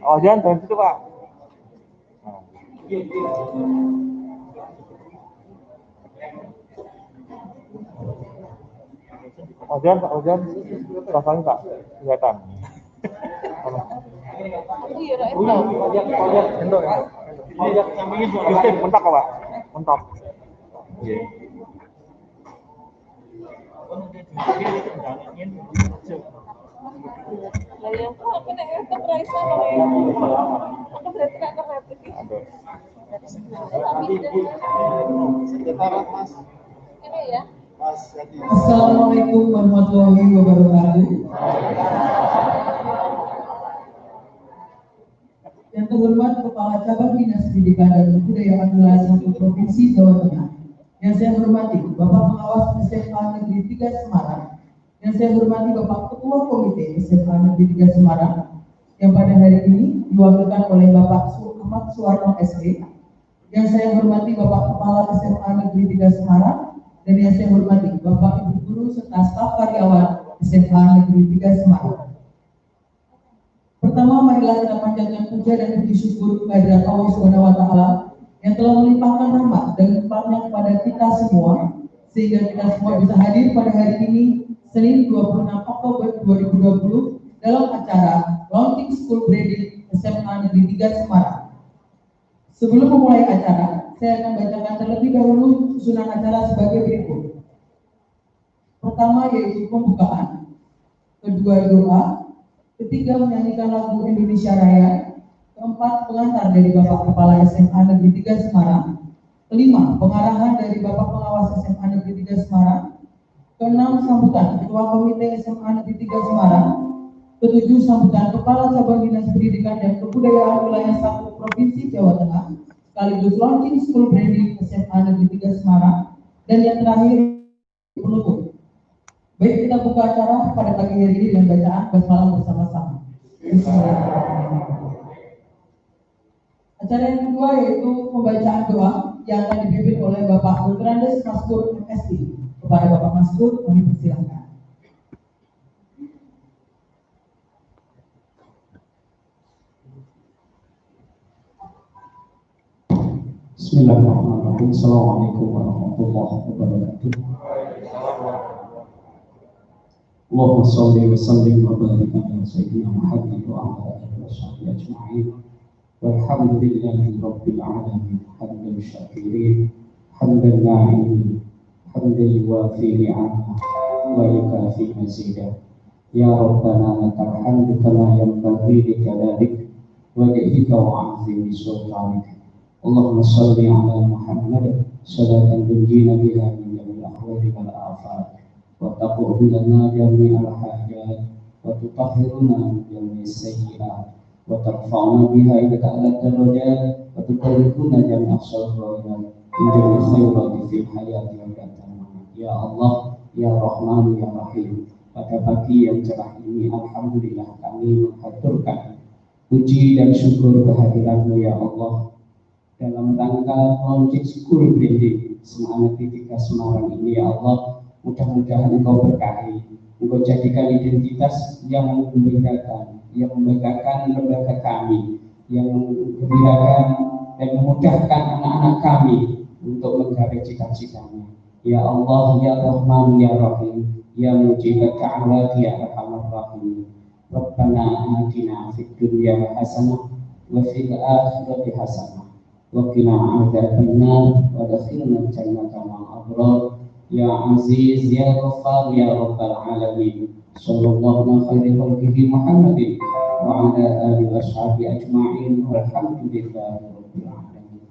Oh jangan dari situ Pak. Ojan rasanya Pak kelihatan. Ojek, endok. Ojek sampingnya Justin, mentok Pak, mentok. Iya. Lah ya, aku nek ngerti Raisa loh ya. Aku berarti gak ngerti. Aduh. Mas. Ini ya. Assalamualaikum warahmatullahi wabarakatuh. Yang terhormat Kepala Cabang Dinas Pendidikan dan Kebudayaan Wilayah 1 Provinsi Jawa Tengah. Yang saya hormati Bapak Pengawas SMA Negeri 3 Semarang. Yang saya hormati Bapak Ketua Komite SMA Negeri 3 Semarang. Yang pada hari ini diwakilkan oleh Bapak Ahmad Suwarno SE. Yang saya hormati Bapak Kepala SMA Negeri 3 Semarang. Dan yang saya hormati Bapak Ibu Guru serta staf karyawan SMA Negeri 3 Semarang. Pertama, marilah kita panjatkan puja dan puji syukur kehadirat Allah Subhanahu wa Ta'ala yang telah melimpahkan rahmat dan limpahnya kepada kita semua sehingga kita semua bisa hadir pada hari ini Senin 26 Oktober 2020 dalam acara Launching School Branding SMA Negeri 3 Semarang. Sebelum memulai acara, saya akan bacakan terlebih dahulu susunan acara sebagai berikut. Pertama yaitu pembukaan, kedua doa, ketiga menyanyikan lagu Indonesia Raya, keempat pengantar dari Bapak Kepala SMA Negeri 3 Semarang, kelima pengarahan dari Bapak Pengawas SMA Negeri 3 Semarang, keenam sambutan Ketua Komite SMA Negeri 3 Semarang, ketujuh sambutan Kepala Cabang Dinas Pendidikan dan Kebudayaan Wilayah 1 Provinsi Jawa Tengah, sekaligus launching school branding SMA Negeri 3 Semarang, dan yang terakhir penutup. Baik, kita buka acara pada pagi hari ini dengan bacaan basmalah bersama-sama. Acara yang kedua yaitu pembacaan doa yang akan dipimpin oleh Bapak Dr. Andes Maskur MSI. Kepada Bapak Maskur, kami persilakan. Bismillahirrahmanirrahim. Assalamualaikum warahmatullahi wabarakatuh. Allahumma shalli wa sallim wa barik ala sayyidina Muhammad wa ala alihi wa sahbihi ajma'in. Walhamdulillahi rabbil alamin. Hamdan syakirin, hamdan na'imin, hamdan yuwafi ni'amah wa yukafi mazidah. Ya Rabbana lakal hamdu kama yanbaghi li jalalik wajhika wa 'azimi sultanik. Allahumma shalli ala Muhammad salatan tunjina biha min jamil ahwali wal afat wa taqulu lana jami'al hajat wa tutahhiruna min jami'is sayyi'at wa tarfa'una biha ila a'la darajat wa tuqarribuna jami'as shawairat min jami'il khairati fil hayati wa ba'da. Ya Allah, ya Rahman, ya Rahim. Pada pagi yang cerah ini alhamdulillah kami mengaturkan puji dan syukur kehadiran-Mu ya Allah dalam rangka launching school branding SMA Negeri 3 Semarang ini ya Allah. Mudah-mudahan Engkau berkahi, Engkau jadikan identitas yang membedakan lembaga kami, yang membedakan dan memudahkan anak-anak kami untuk menggapai cita-citanya. Ya Allah, ya Rahman, ya Rahim, ya Mujibad da'awat, ya Arhamar Rahim. Rabbana atina fid dunya hasanah wa fil akhirati hasanah wa qina adzabannar wa adkhilna jannata ma'al abrar. Ya Aziz, ya Ghaffar, ya Rabbal Alamin. Sallallahu alaihi wa sallam Muhammadin wa ala alihi wa sahbihi ajma'in. Walhamdulillahi rabbil alamin.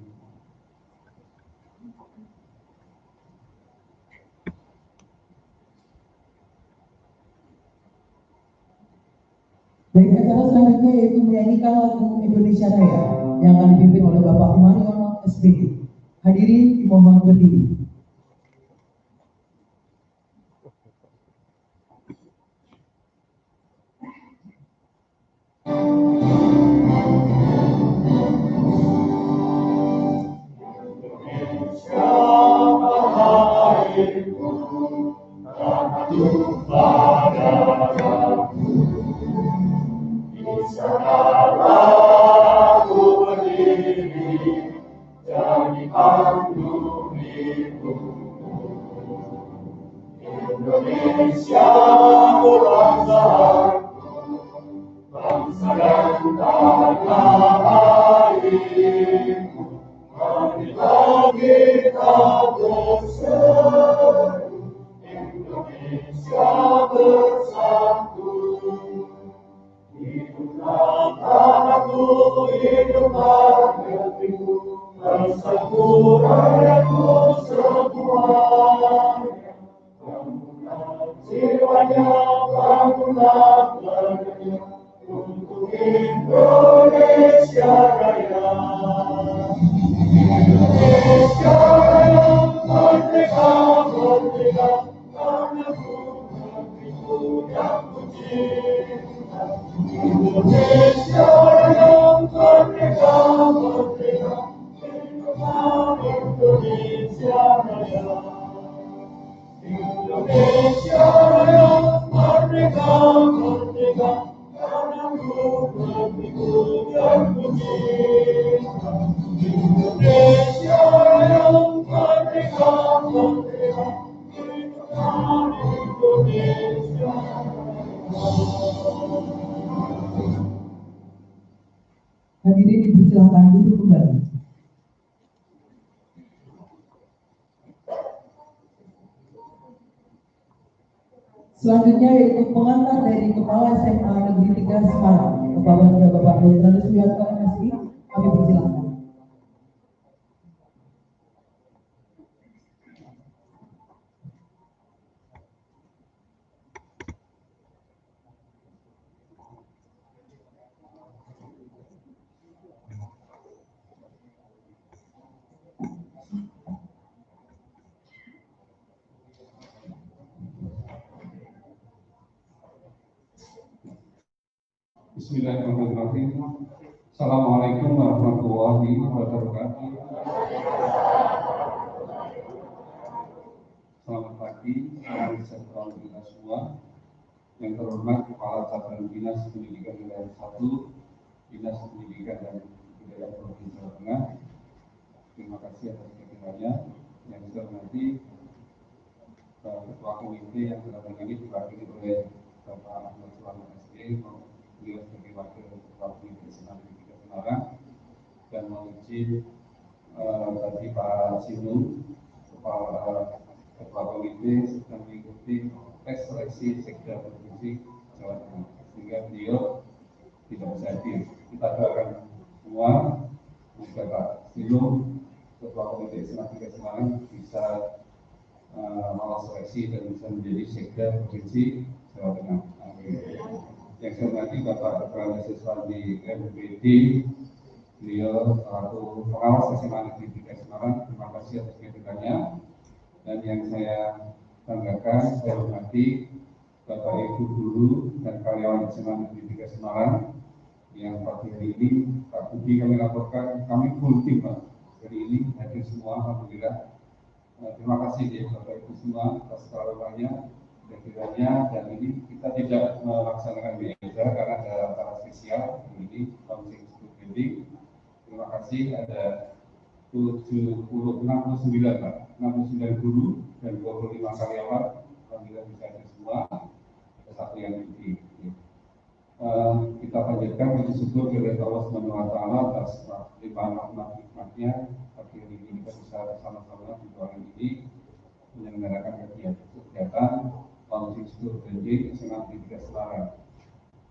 Baik, acara selanjutnya yaitu menyanyikan lagu Indonesia Raya yang akan dipimpin oleh Bapak Mariono SPD. Hadirin dimohon berdiri. Indonesia berbangsa, bangsa yang tanah air. Marilah kita bersatu, Indonesia bersatu. Hiduplah tanahku, hiduplah negeriku, bangsaku, rakyatku semua. Jiwanya bangunlah negerinya untuk Indonesia Raya. Indonesia Raya, merdeka, merdeka, tanahku, negeriku yang kucinta. Indonesia Raya, merdeka, merdeka, hiduplah Indonesia Raya. Indonesia Raya, merdeka, merdeka, tanahku, negeriku yang kucinta. Indonesia Raya, merdeka, merdeka, hiduplah Indonesia Raya. Hadirin dipersilakan duduk kembali. Selanjutnya yaitu pengantar dari Kepala SMA Negeri 3 Semarang, Kepala Bapak Dr. Suyanto MSI, kami persilakan. Bismillahirrahmanirrahim. Assalamualaikum warahmatullahi wabarakatuh. Selamat pagi, salam sejahtera untuk kita semua. Yang terhormat Kepala Cabang Dinas Pendidikan Wilayah 1, Dinas Pendidikan dan Kebudayaan Provinsi Jawa Tengah. Terima kasih atas kehadirannya. Yang saya hormati Ketua Komite yang sedang ini diwakili oleh Bapak Ahmad Sulaiman SD, beliau sebagai Wakil Ketua Komite SMA Negeri 3 Semarang, dan memuji tadi Pak Sinu, Kepala Ketua Komite sedang mengikuti tes seleksi Sekda Provinsi Jawa Tengah, sehingga beliau tidak bisa hadir. Kita doakan semua semoga Pak Sinu, Ketua Komite SMA 3 Semarang, bisa lolos seleksi dan bisa menjadi Sekda Provinsi Jawa Tengah. Yang saya hormati Bapak Kepala Siswa di MPD, beliau selaku pengawas SMA Negeri 3 Semarang, terima kasih atas kehadirannya. Dan yang saya banggakan, saya hormati Bapak Ibu guru dan karyawan SMA Negeri 3 Semarang yang pagi hari ini Pak Budi kami laporkan kami full tim Pak hari ini hadir semua, alhamdulillah. Terima kasih ya Bapak Ibu semua atas kehadirannya. Dan ini kita tidak melaksanakan biasa karena ada acara spesial ini launching school building. Terima kasih ada 69 Pak, 69 guru dan 25 karyawan, alhamdulillah bisa hadir semua. Ada satu yang cuti. Kita panjatkan puji syukur kepada Allah Subhanahu wa Ta'ala atas limpahan rahmat nikmatnya. Pagi hari ini kita bisa bersama-sama di ruangan ini menyelenggarakan kegiatan launching school building SMA Negeri 3 Semarang.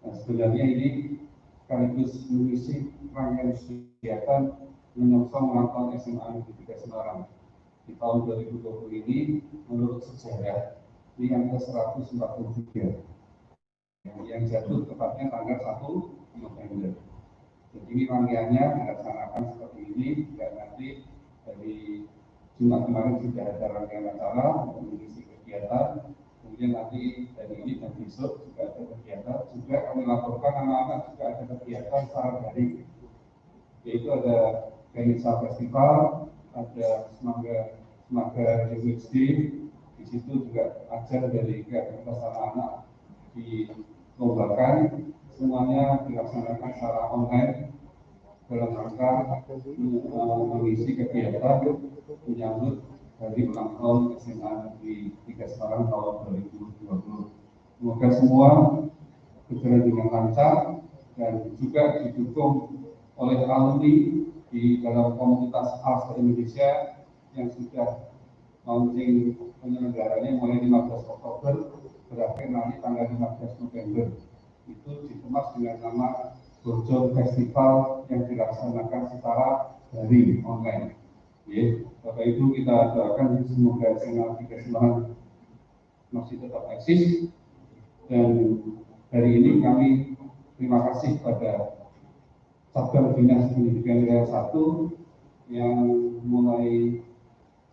Nah, sebenarnya ini sekaligus mengisi rangkaian kegiatan menyongsong ulang tahun SMA Negeri 3 Semarang di tahun 2020 ini. Menurut sejarah ini angka 143. yang jatuh tepatnya tanggal 1 November. Jadi ini rangkaiannya dilaksanakan seperti ini, dan nanti dari Jumat kemarin sudah ada rangkaian acara untuk mengisi kegiatan. Kemudian nanti dari ini dan besok juga ada kegiatan. Juga kami laporkan anak-anak juga ada kegiatan secara daring, yaitu ada Ganesha Festival, ada Semangat UHD. Di situ juga ajar dari kreativitas anak-anak dilombakan, semuanya dilaksanakan secara online dalam rangka mengisi kegiatan menyambut hari ulang tahun SMA Negeri 3 Semarang tahun 2020. Semoga semua berjalan dengan lancar dan juga didukung oleh alumni di dalam komunitas AS Indonesia yang sudah launching penyelenggaranya mulai 15 Oktober berakhir nanti tanggal 15 November. Itu dikemas dengan nama Bojong Festival yang dilaksanakan secara daring online. Ya, Bapak Ibu, kita doakan semoga SMA 3 Semarang masih tetap eksis, dan hari ini kami terima kasih pada Cabang Dinas Pendidikan Wilayah 1 yang mulai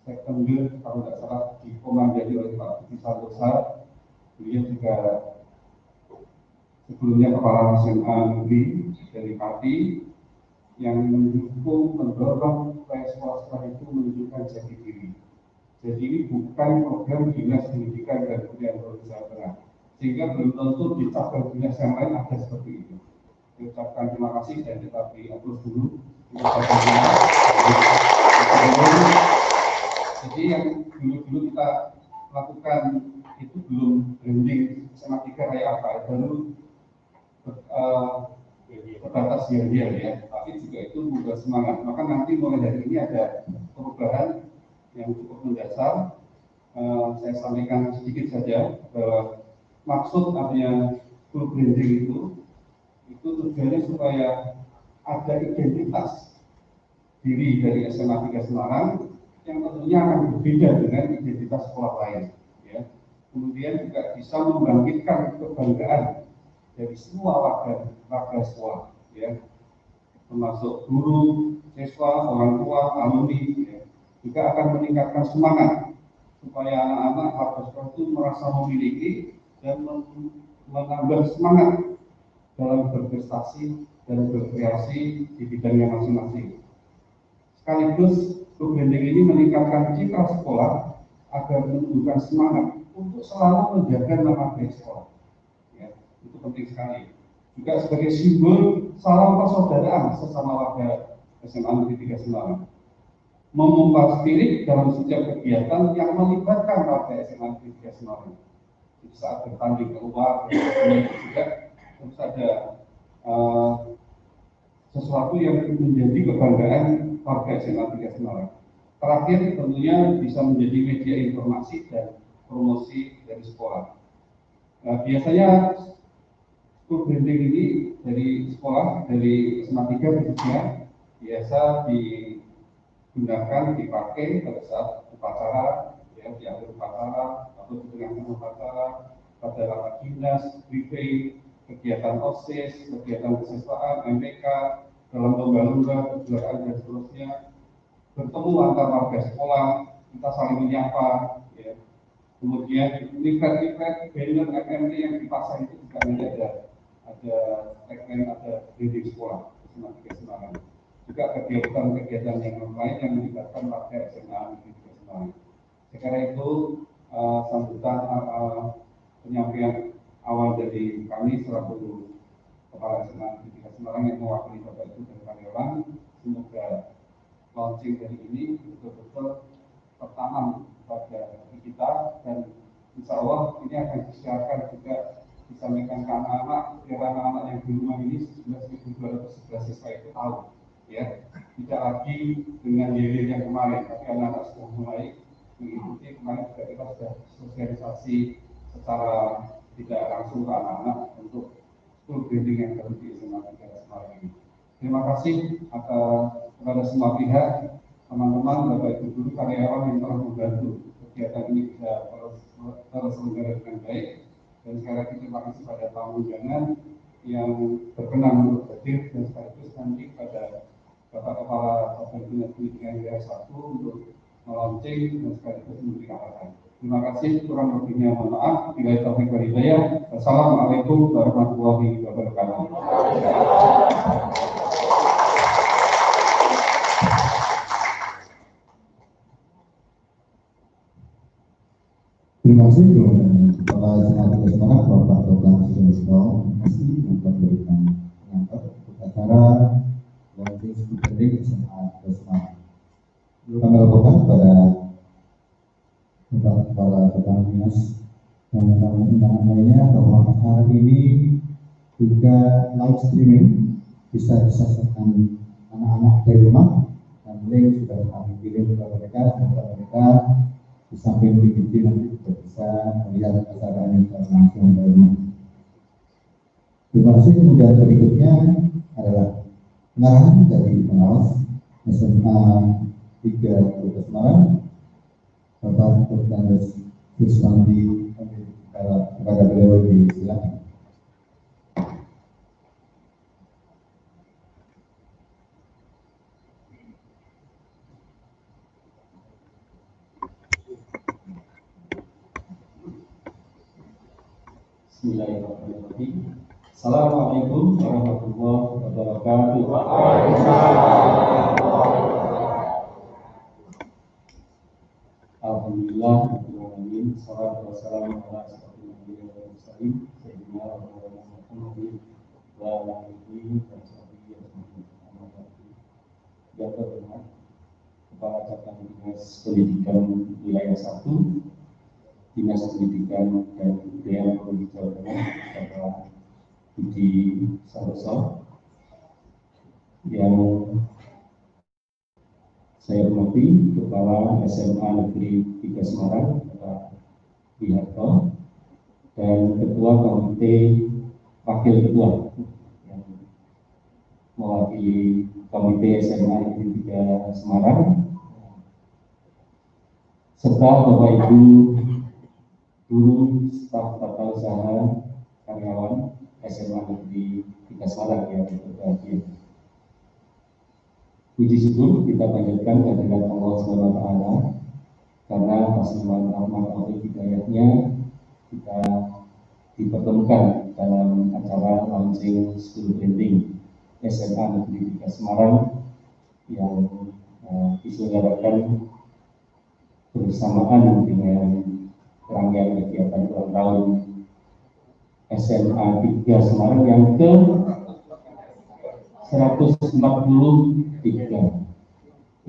September kalau tidak salah dikomandoi oleh Pak Budi Santosa. Beliau juga sebelumnya Kepala SMA Negeri dari Pati, yang mendukung, mendorong supaya sekolah-sekolah itu menunjukkan jati diri. Jadi ini bukan program Dinas Pendidikan dan Kebudayaan Provinsi Jawa Tengah, sehingga belum tentu di cabang dinas yang lain ada seperti itu. Saya ucapkan terima kasih dan kita beri aplaus dulu. Jadi yang dulu kita lakukan itu belum branding SMA 3 kayak apa, baru terbatas dia ya, tapi juga itu membuat semangat. Maka nanti mulai dari ini ada perubahan yang cukup mendasar. Saya sampaikan sedikit saja bahwa maksud artinya full branding itu tujuannya supaya ada identitas diri dari SMA 3 Semarang yang tentunya akan berbeda dengan identitas sekolah lain. Ya. Kemudian juga bisa membangkitkan kebanggaan dari semua warga sekolah, ya, termasuk guru, siswa, orang tua, alumni, ya, juga akan meningkatkan semangat supaya anak-anak warga sekolah itu merasa memiliki dan menambah semangat dalam berprestasi dan berkreasi di bidangnya masing-masing. Sekaligus branding ini meningkatkan citra sekolah agar menunjukkan semangat untuk selalu menjaga nama baik sekolah. Itu penting sekali. Juga sebagai simbol salam persaudaraan sesama warga SMA Negeri 3 Semarang. Memompa spirit dalam setiap kegiatan yang melibatkan warga SMA Negeri 3 Semarang. Jadi saat bertanding keluar, juga harus ada sesuatu yang menjadi kebanggaan warga SMA 3 Semarang. Terakhir tentunya bisa menjadi media informasi dan promosi dari sekolah. Biasanya branding ini dari sekolah, dari SMA 3 khususnya, biasa digunakan, dipakai pada saat upacara, ya, di akhir upacara atau di tengah upacara, pada rapat dinas, briefing, kegiatan OSIS, kegiatan kesiswaan, MPK, dalam lomba-lomba, kejuaraan dan seterusnya. Bertemu antar warga sekolah, kita saling menyapa, ya. Kemudian leaflet, banner, FMD yang dipasang itu juga nanti ada tagline, ada branding sekolah SMA 3 Semarang. Juga kegiatan-kegiatan yang lain yang melibatkan warga SMA Negeri 3 Semarang. Sekarang itu sambutan penyampaian awal dari kami selaku Kepala SMA Negeri 3 Semarang yang mewakili Bapak Ibu dan karyawan. Semoga launching dari ini betul-betul pertama pada kita, dan insya Allah ini akan disiarkan juga disampaikan ke anak-anak, biar anak-anak yang di rumah ini 11.211 siswa itu tahu, ya, tidak lagi dengan yel yang kemarin, tapi anak-anak sudah mulai mengikuti. Kemarin juga kita sudah sosialisasi secara tidak langsung ke anak-anak untuk full branding yang baru di SMA 3 Semarang ini. Terima kasih kepada semua pihak, teman-teman, Bapak Ibu guru, karyawan yang telah membantu kegiatan ini bisa terselenggara dengan baik. Dan sekali lagi terima kasih pada tamu undangan yang berkenan untuk hadir, dan sekaligus nanti pada Bapak Kepala Satuan Dinas Pendidikan Daerah 1 untuk melaunching dan sekaligus memberikan arahan. Terima kasih, kurang lebihnya mohon maaf. Bila taufik wal hidayah. Wassalamualaikum warahmatullahi wabarakatuh. Terima kasih kepada Kepala Sekolah Semarang Bapak Dr. Sulisto. Terima kasih untuk memberikan pengantar untuk acara launching studi SMA Semarang. Kami laporkan kepada Bapak Kepala Kepala Dinas dan undangan lainnya bahwa acara ini juga live streaming bisa disaksikan anak-anak dari rumah, dan link sudah kami kirim kepada mereka dan mereka di samping DVD nanti juga bisa melihat acara ini langsung dari rumah. Terima kasih. Kemudian berikutnya adalah pengarahan dari pengawas SMA 3 Kota Semarang, Bapak Dr. Suswandi. Kepada beliau disilakan. Bismillahirrahmanirrahim. Assalamualaikum warahmatullahi wabarakatuh. Alhamdulillah, salatu wassalamu ala asyrofil anbiya'i wal mursalin sayyidina wa maulana Muhammadin wa ala alihi wa sahbihi ajma'in. Yang terhormat Kepala Cabang Dinas Pendidikan Wilayah 1, Dinas Pendidikan dan Kebudayaan Provinsi Jawa Tengah, Bapak Budi Saroso, yang saya hormati Kepala SMA Negeri 3 Semarang, Bapak Wiharto, dan Ketua Komite Wakil Ketua yang mewakili Komite SMA Negeri 3 Semarang, serta Bapak Ibu guru, staf tata usaha, karyawan SMA Negeri 3 Semarang yang berbahagia. Puji syukur kita panjatkan kehadirat Allah SWT karena fasilitas rahmat hidayahnya kita dipertemukan dalam acara launching school branding SMA Negeri 3 Semarang yang diselenggarakan bersamaan dengan rangkaian kegiatan ulang tahun SMA 3 Semarang yang ke 143.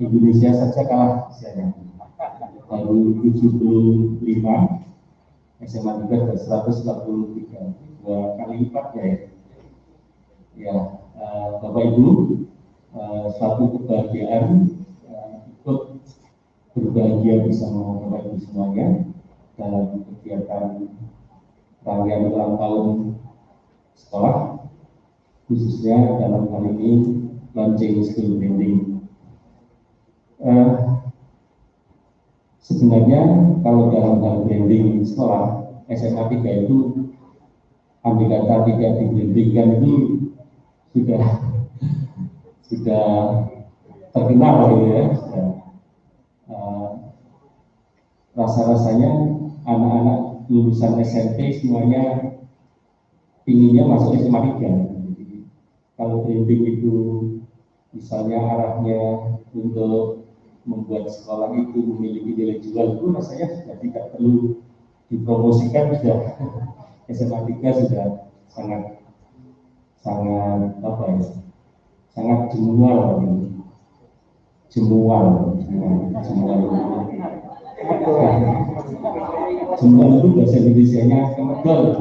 Indonesia saja kalah usianya, baru 75, SMA 3 ke 143, 2 kali lipat ya. Ya, Bapak Ibu, suatu kebahagiaan ikut berbahagia bersama Bapak Ibu semuanya dalam kegiatan rangkaian ulang tahun sekolah, khususnya dalam hal ini launching school branding. Sebenarnya kalau dalam hal branding sekolah SMA 3 itu andai kata tidak di-brandingkan itu sudah terkenal gitu ya. Rasa-rasanya anak-anak lulusan SMP semuanya inginnya masuk SMA 3. Jadi, kalau branding itu misalnya arahnya untuk membuat sekolah itu memiliki nilai jual, itu rasanya sudah tidak perlu dipromosikan, sudah SMA 3 sudah sangat apa ya, sangat jemual itu bahasa Indonesianya kemedol.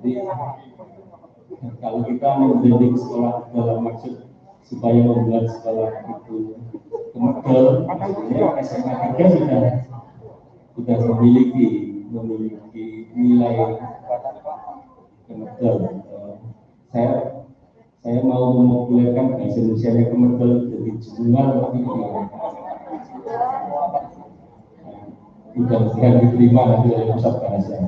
Jadi kalau kita mendidik sekolah dalam maksud supaya membuat sekolah itu kemedol, SMA 3 sudah memiliki nilai kemedol. Saya mau memopulerkan bahasa Indonesia kemedol jadi jemual, tapi mudah-mudahan diterima nanti oleh pusat bahasa.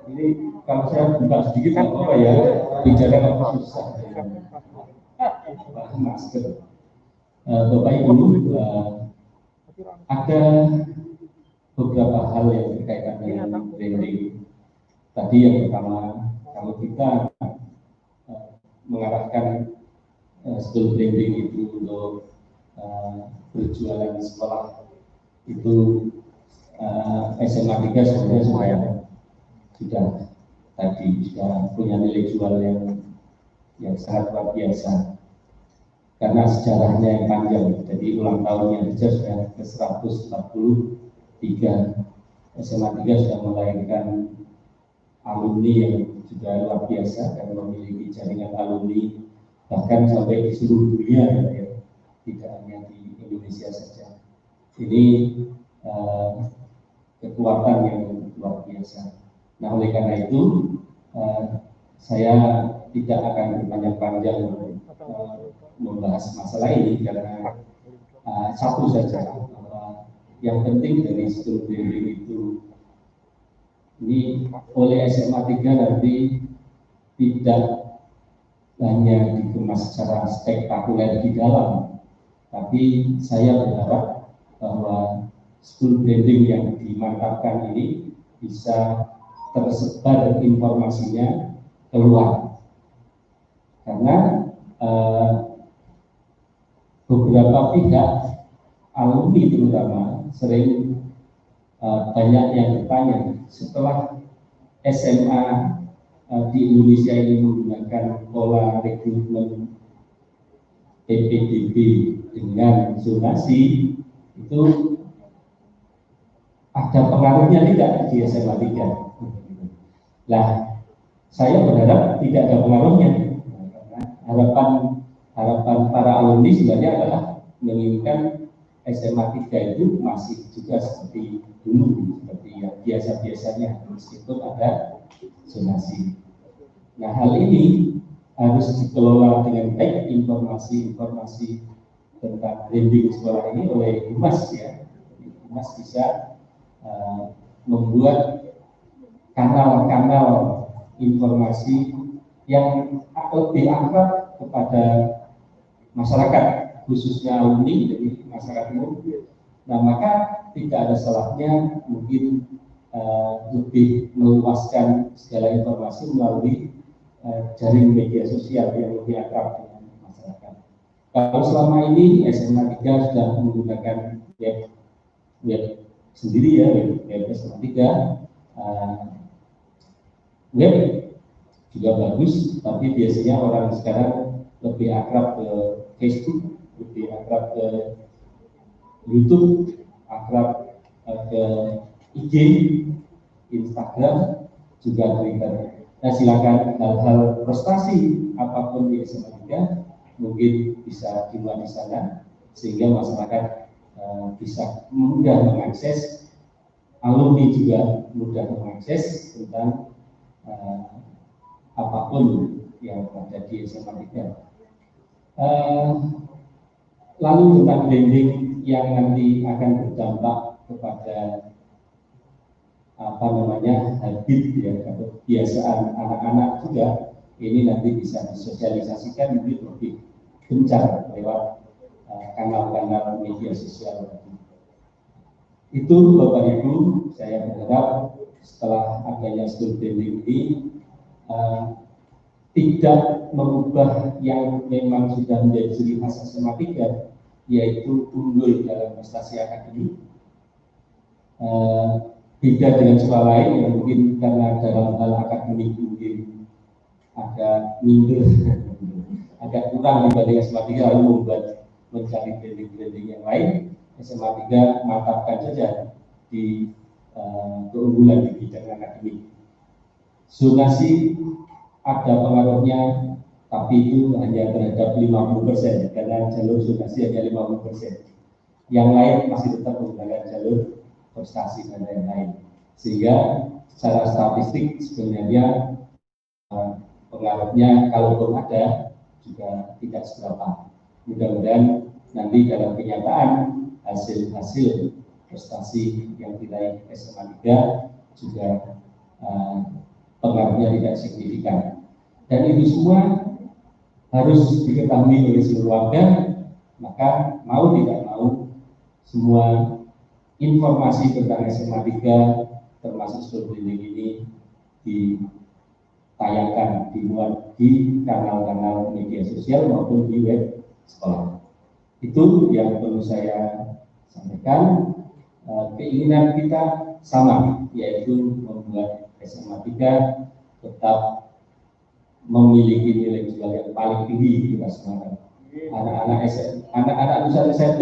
Ini kalau saya buka sedikit nggak apa-apa ya, bicara apa susah. Masker. Bapak Ibu, ada beberapa hal yang berkaitan dengan branding. Tadi yang pertama, kalau kita mengarahkan school branding itu untuk berjualan di sekolah, itu SMA 3 sebenarnya sudah punya nilai jual yang sangat luar biasa karena sejarahnya yang panjang. Jadi ulang tahunnya saja sudah ke 143. SMA 3 sudah melahirkan alumni yang juga luar biasa dan memiliki jaringan alumni bahkan sampai di seluruh dunia ya, tidak hanya di Indonesia saja. Ini kekuatan yang luar biasa. Nah, oleh karena itu saya tidak akan berpanjang-panjang membahas masalah ini karena satu saja, yang penting dari school branding itu ini oleh SMA 3 nanti tidak hanya dikemas secara spektakuler di dalam, tapi saya berharap bahwa school branding yang dimantapkan ini bisa tersebar informasinya keluar, karena beberapa pihak alumni terutama sering banyak yang bertanya setelah SMA di Indonesia ini menggunakan pola rekrutmen PPDB dengan zonasi, itu ada pengaruhnya tidak di SMA 3? Nah, saya berharap tidak ada pengaruhnya. Harapan para alumni sebenarnya adalah menginginkan SMA 3 itu masih juga seperti dulu, seperti yang biasa-biasanya, meskipun ada zonasi. Nah, hal ini harus dikelola dengan baik informasi tentang branding sekolah ini oleh Humas ya. Humas bisa membuat kanal-kanal informasi yang lebih akrab kepada masyarakat, khususnya alumni dari masyarakat umum. Nah, maka tidak ada salahnya mungkin lebih meluaskan segala informasi melalui jaring media sosial yang lebih akrab dengan masyarakat. Kalau selama ini SMA 3 sudah menggunakan web sendiri ya, web SMA 3, web juga bagus, tapi biasanya orang sekarang lebih akrab ke Facebook, lebih akrab ke YouTube, akrab ke IG, Instagram, juga Twitter. Nah, silakan hal-hal prestasi apapun di SMA 3 mungkin bisa dibuat di sana sehingga masyarakat bisa mudah mengakses, alumni juga mudah mengakses tentang apapun yang ada di SMA 3. Lalu tentang branding yang nanti akan berdampak kepada habit ya, atau kebiasaan anak-anak juga, ini nanti bisa disosialisasikan lebih gencar lewat kanal-kanal media sosial. Itu Bapak Ibu, saya berharap setelah adanya school branding ini tidak mengubah yang memang sudah menjadi ciri khas SMA 3, yaitu unggul dalam prestasi akademik. Beda dengan sekolah lain yang mungkin karena dalam hal akademik mungkin agak minder, agak kurang dibanding SMA 3, lalu membuat mencari branding-branding yang lain. SMA 3 mantapkan saja di keunggulan di bidang akademik. Zonasi ada pengaruhnya, tapi itu hanya terhadap 50%, karena jalur zonasi hanya 50%. Yang lain masih tetap menggunakan jalur prestasi dan lain-lain. Sehingga secara statistik sebenarnya pengaruhnya kalaupun ada juga tidak seberapa. Mudah-mudahan nanti dalam kenyataan hasil-hasil prestasi yang diraih SMA 3 juga pengaruhnya tidak signifikan. Dan itu semua harus diketahui oleh seluruh warga, maka mau tidak mau semua informasi tentang SMA 3 termasuk school building ini ditayangkan, dimuat di kanal-kanal media sosial maupun di web sekolah. Itu yang perlu saya sampaikan. Keinginan kita sama, yaitu membuat SMA 3 tetap memiliki nilai jual yang paling tinggi di Kota Semarang. Anak-anak lulusan SMP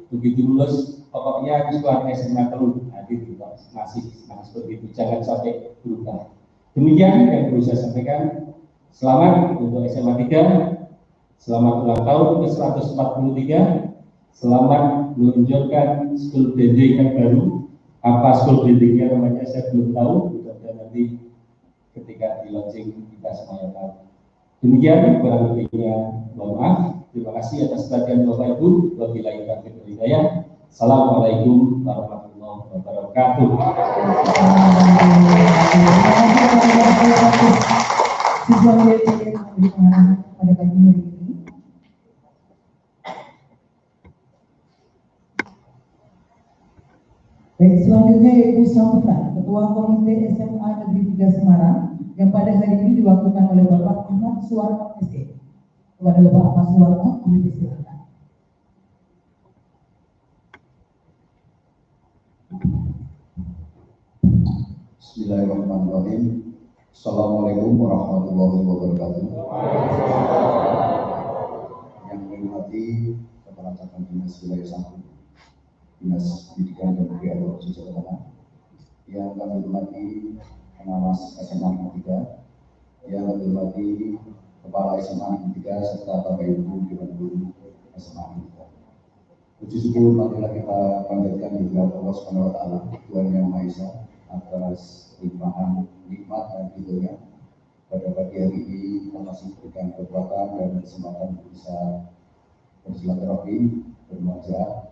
begitu lulus pokoknya harus keluar SMA terus. Masih seperti itu, jangan sampai berubah. Demikian yang perlu saya sampaikan. Selamat untuk SMA 3, selamat ulang tahun ke-143, selamat meluncurkan school building yang baru. Apa school buildingnya namanya saya belum tahu, mudah-mudahan nanti ketika di launching kita semuanya tahu. Demikian kurang lebihnya, mohon maaf. Terima kasih atas perhatian Bapak Ibu. Wabillahi taufiq wal hidayah. Assalamualaikum warahmatullahi wabarakatuh. Siswa yang memberi pengarahan pada pagi hari ini. Baik, selanjutnya Ibu Samputra, Ketua Komite SMA Negeri 3 Semarang, yang pada hari ini diwakilkan oleh Bapak Ahmad Suwarno SE. Kepada Bapak Ahmad Suwarno, kami persilakan. Bismillahirrahmanirrahim. Assalamualaikum warahmatullahi wabarakatuh. Yang menghormati Kepala Cabang Dinas Wilayah 1, Dinas Pendidikan dan Kebudayaan Provinsi Jawa Tengah. Yang kami hormati Pengawas SMA 3, yang kami hormati Kepala SMA 3 serta Bapak Ibu Dewan Guru SMA 3. Puji syukur marilah kita panjatkan kepada Allah Subhanahu wa taala, Tuhan Yang Maha Esa, atas limpahan nikmat dan ridhonya. Pada pagi hari ini kita masih berikan kekuatan dan kesempatan bisa bersilaturahmi, bermuajah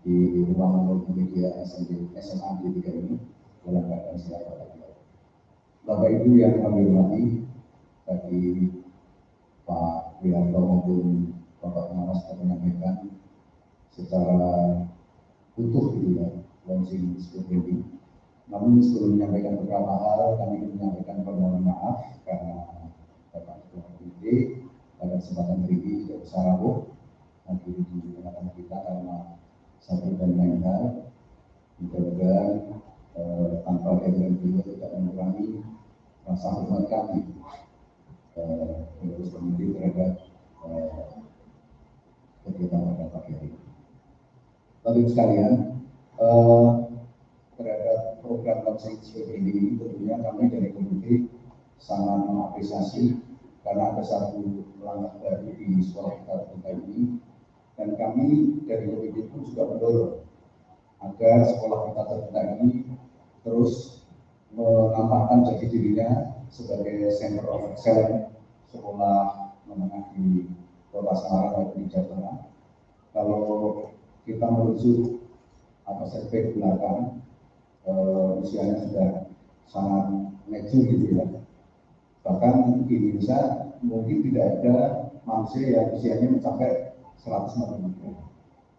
di ruangan multimedia SMA 3 ini dalam keadaan sehat walafiat. Bapak Ibu yang kami hormati, bagi Pak Wiharto maupun Bapak Pengawas telah menyampaikan secara utuh gitu ya, launching school building. Namun sebelum menyampaikan beberapa hal, kami ingin menyampaikan permohonan maaf karena Bapak Ketua Komite pada kesempatan hari ini tidak bisa rapuh hadir di tengah-tengah kita karena satu dan lain hal. Mudah-mudahan tanpa kehadiran beliau tidak mengurangi rasa hormat kami pengurus komite terhadap kegiatan pada pagi hari ini. Bapak sekalian, terhadap program launching school building ini tentunya kami dari komite sangat mengapresiasi karena ada satu langkah baru di sekolah kita tercinta ini, dan kami dari komite pun juga mendorong agar sekolah kita tercinta ini terus menampakkan jati dirinya sebagai center of excellence sekolah menengah di Kota Semarang maupun di Jawa Tengah. Kalau kita merujuk atas aspek belakang, usianya sudah sangat mature gitu ya. Bahkan di Indonesia mungkin tidak ada manusia yang usianya mencapai 100 tahun.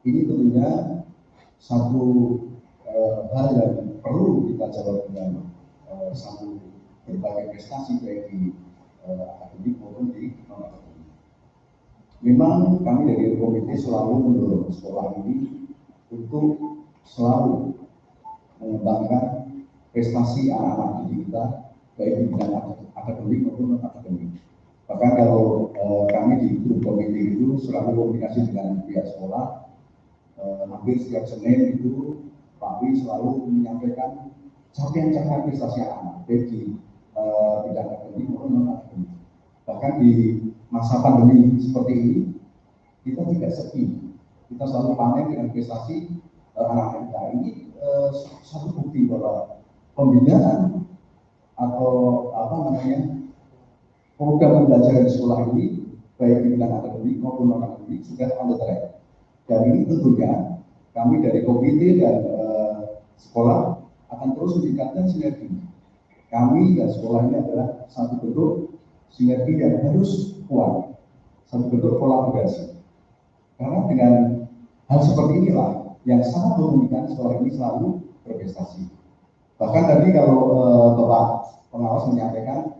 Ini tentunya satu hal yang perlu kita jawab dengan satu berbagai prestasi baik di akademik maupun di non-akademik. Memang kami dari komite selalu mendorong sekolah ini untuk selalu mengembangkan prestasi anak-anak didik kita baik di bidang akademik maupun non akademik. Bahkan kalau kami di grup komite itu selalu komunikasi dengan pihak sekolah, hampir setiap Senin itu Pak Wi selalu menyampaikan capaian-capaian prestasi anak baik di bidang akademik maupun non akademik. Bahkan di masa pandemi seperti ini kita tidak sepi, kita selalu panen dengan prestasi anak-anak kita. Ini satu bukti bahwa pembinaan atau program pembelajaran di sekolah ini baik di bidang akademik maupun non akademik sudah on the track. Dan ini tentunya kami dari komite dan sekolah akan terus meningkatkan sinergi. Kami dan sekolah ini adalah satu bentuk sinergi yang harus kuat, satu bentuk kolaborasi. Karena dengan hal seperti inilah yang sangat memungkinkan sekolah ini selalu berprestasi. Bahkan tadi kalau Bapak pengawas menyampaikan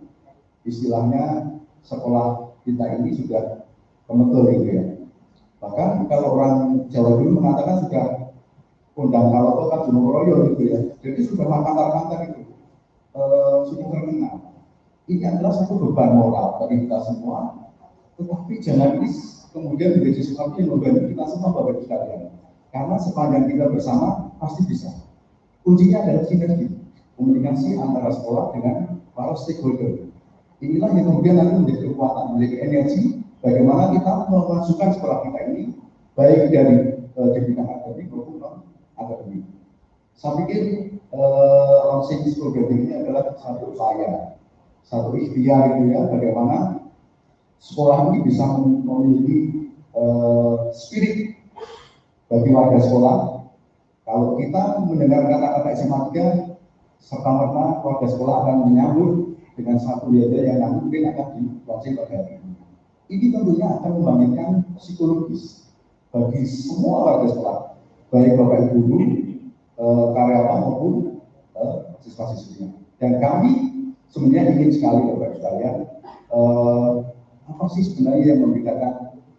istilahnya sekolah kita ini sudah kemetul gitu ya. Bahkan kalau orang Jawa dulu mengatakan sudah undang kalau kan Gunung Royo gitu ya. Jadi sudah mantar-mantar itu sudah terkenal. Ini adalah satu beban moral bagi kita semua. Tetapi jangan ini kemudian menjadi sesuatu yang membebani kita semua Bapak Ibu sekalian. Karena sepanjang kita bersama pasti bisa. Kuncinya adalah sinergi, komunikasi antara sekolah dengan para stakeholder. Inilah yang kemudian nanti menjadi kekuatan, menjadi energi bagaimana kita memasukkan sekolah kita ini baik dari di bidang akademik maupun non akademik. Saya pikir launching program ini adalah satu upaya, satu ikhtiar itu ya, bagaimana sekolah ini bisa memiliki spirit bagi warga sekolah. Kalau kita mendengar kata-kata SMA 3, serta-merta warga sekolah akan menyambut dengan satu nilai yang nanti mungkin akan di-launching pada hari ini. Ini tentunya akan membangkitkan psikologis bagi semua warga sekolah, baik Bapak Ibu guru, karyawan maupun siswa-siswinya. Dan kami sebenarnya ingin sekali Bapak Ibu sekalian, apa sih sebenarnya yang membedakan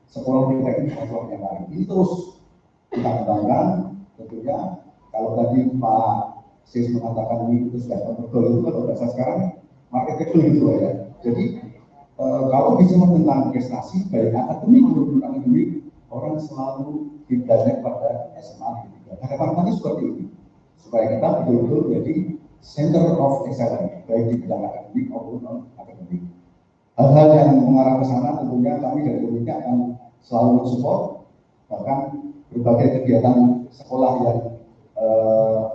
sekolah kita ini dengan sekolah yang lain? Ini terus kita kembangkan. Tentunya kalau tadi Pak Sis mengatakan ini itu sudah betul, itu kan bahasa sekarang marketing gitu ya. Jadi kalau bicara tentang prestasi baik akademik maupun akademik, orang selalu dibandingkan pada SMA 3. Harapan kami seperti ini supaya kita betul-betul menjadi center of excellence baik di bidang akademik maupun non akademik. Hal-hal yang mengarah ke sana tentunya kami dari komite akan selalu support, bahkan berbagai kegiatan sekolah yang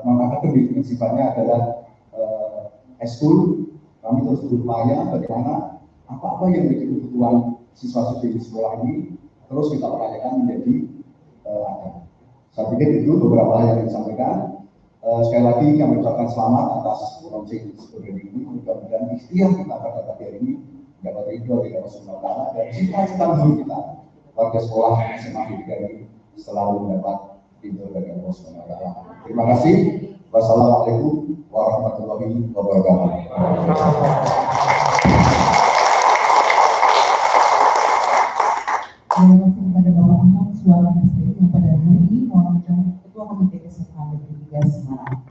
non akademik yang sifatnya adalah eskul, kami terus berupaya bagaimana apa-apa yang menjadi kebutuhan siswa-siswi di sekolah ini terus kita upayakan menjadi ada. Saya pikir itu beberapa hal yang disampaikan. Sekali lagi kami ucapkan selamat atas launching program ini. Mudah-mudahan ikhtiar kita pada pagi hari ini dapat ridho dari Allah Subhanahu wa Ta'ala dan cita-cita kita warga sekolah SMA 3 ini selalu mendapat ridho dari Allah Subhanahu wa Ta'ala. Terima kasih. Wassalamualaikum warahmatullahi wabarakatuh. Terima kasih kepada Bapak Ahmad Suara yang pada hari ini mewakilkan Ketua Komite SMA Negeri 3 Semarang.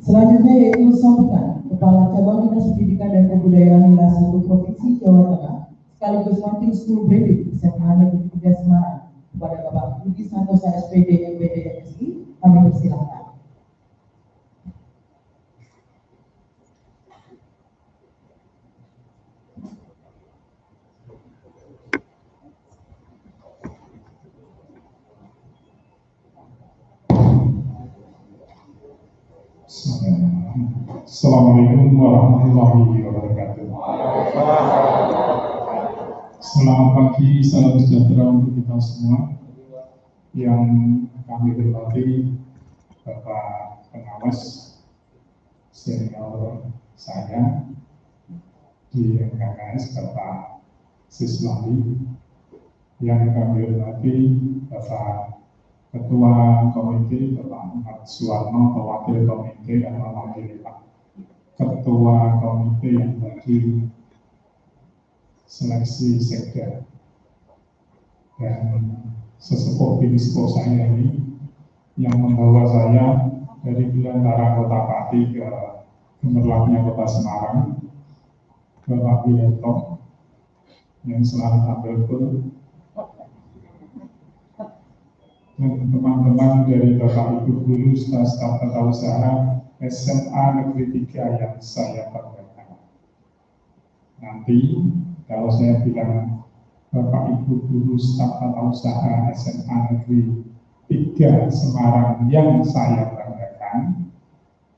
Selanjutnya yaitu sambutan Kepala Cabang Dinas Pendidikan dan Kebudayaan Wilayah 1 Provinsi Jawa Tengah sekaligus Wakil School Branding SMA Negeri 3 Semarang kepada Bapak Budi Santosa SPD MPD MSI. Kami persilahkan. Assalamualaikum warahmatullahi wabarakatuh. Selamat pagi, salam sejahtera untuk kita semua. Yang kami hormati Bapak Pengawas senior saya di MKKS, Bapak Siswandi. Yang kami hormati Bapak Ketua Komite Bapak Ahmad Suwarno, Wakil Komite dan mewakili Pak Ketua Komite yang tadi seleksi sekda dan sesepuh binispo saya ini yang membawa saya dari Belantara Kota Pati ke Gemerlapnya Kota Semarang, Bapak Wiyanto yang selalu tampil pun, dan teman-teman dari Bapak Ibu guru staf tata usaha SMA Negeri 3 yang saya banggakan. Nanti kalau saya bilang Bapak Ibu guru staf tata usaha SMA Negeri 3 Semarang yang saya banggakan,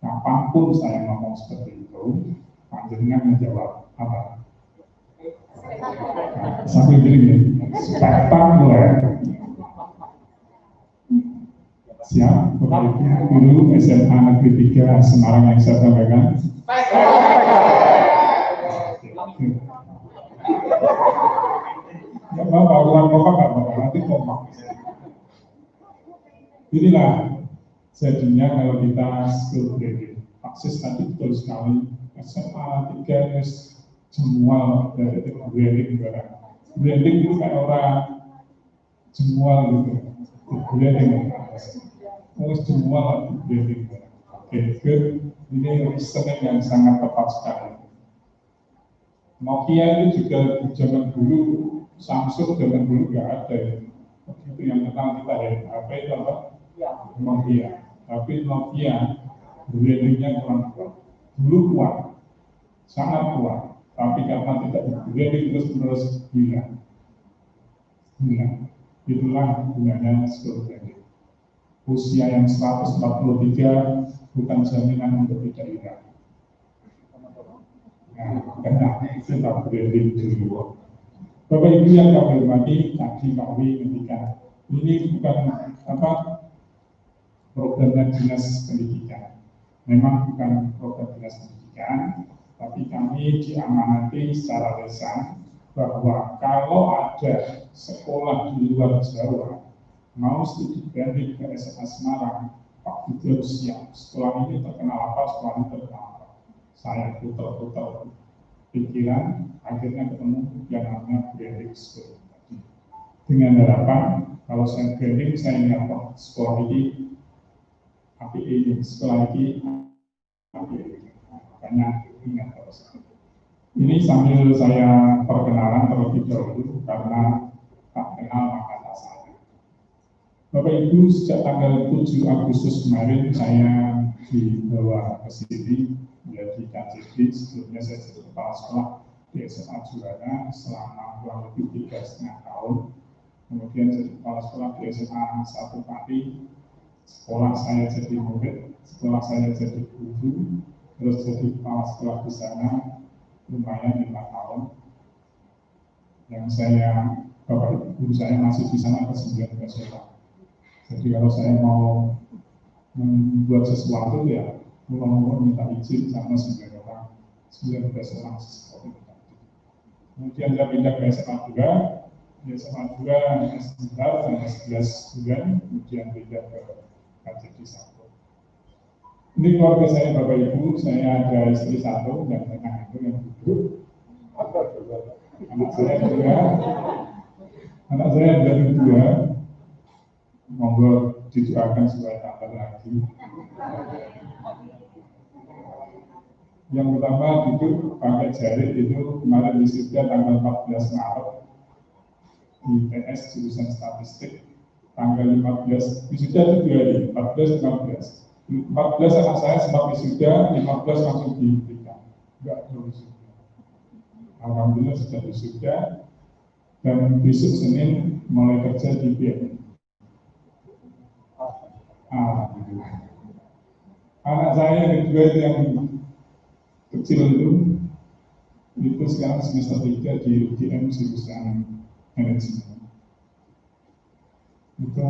kapanpun saya ngomong seperti itu, panjenengan menjawab apa? Sambil gini, spektakuler. Siap, Bapak Ibu Guru SMA Negeri 3 Semarang yang saya sampaikan. Nggak apa-apa, ulang kompak nggak apa-apa, nanti kompak. Inilah jadinya kalau kita skill grading. Akses tadi betul sekali. SMA 3 es jemual dari grading barang. Grading itu kayak orang jemual gitu. Grading. Jemual grading. Oke, good. Ini reasoning yang sangat tepat sekali. Nokia itu juga di zaman dulu, Samsung zaman dulu nggak ada ya. Itu yang kenal kita ya, HP itu apa? Nokia. Tapi Nokia brandingnya kurang kuat. Dulu kuat, sangat kuat. Tapi karena tidak di-branding terus-menerus hilang. Itulah gunanya skill branding. Usia yang 143 bukan jaminan untuk tidak hilang. Nah, kita branding dulu. Bapak Ibu yang kami hormati, tadi kami ketika ini bukan apa programnya dinas pendidikan. Memang bukan program dinas pendidikan, tapi kami diamanati secara lisan bahwa kalau ada sekolah di luar Jawa mau studi banding ke SMA Semarang, Pak Budi harus siap. Sekolah ini terkenal apa, sekolah ini terkenal apa. Saya putar-putar pikiran, akhirnya ketemu yang namanya branding school. Dengan harapan, kalau saya branding, saya ingat sekolah ini API, sekolah ini API. Makanya ingat terus. Ini sambil saya perkenalan terlebih dahulu karena tak kenal maka tak sayang. Bapak Ibu, sejak tanggal 7 Agustus kemarin saya dibawa ke sini menjadi KJD. Sebelumnya saya jadi kepala sekolah di SMA Juara selama kurang lebih 3,5 tahun. Kemudian jadi kepala sekolah di SMA 1 Pati. Sekolah saya jadi murid, sekolah saya jadi guru, terus jadi kepala sekolah di sana lumayan 5 tahun. Yang saya, Bapak Ibu saya masih di sana ke 19 tahun. Jadi kalau saya mau membuat sesuatu ya, mau minta izin sama 9 orang sesuatu. Kemudian saya pindah ke SMA 2, di SMA 2 sebentar sampai 11 bulan, kemudian pindah ke KJD 1. Ini keluarga saya Bapak Ibu, saya ada istri 1 dan anak itu yang duduk. Anak saya dari 2. Monggo didoakan supaya tambah lagi. Yang pertama duduk pakai jari itu kemarin wisuda tanggal 14 Maret di PS jurusan statistik. Tanggal 15 wisuda itu 2 hari, 14 anak saya sempat wisuda, 15 langsung diberikan. Enggak ada wisuda. Alhamdulillah sudah wisuda dan besok Senin mulai kerja di BNI. Anak saya yang kedua itu yang kecil itu sekarang semester 3 di UGM jurusan manajemen. Itu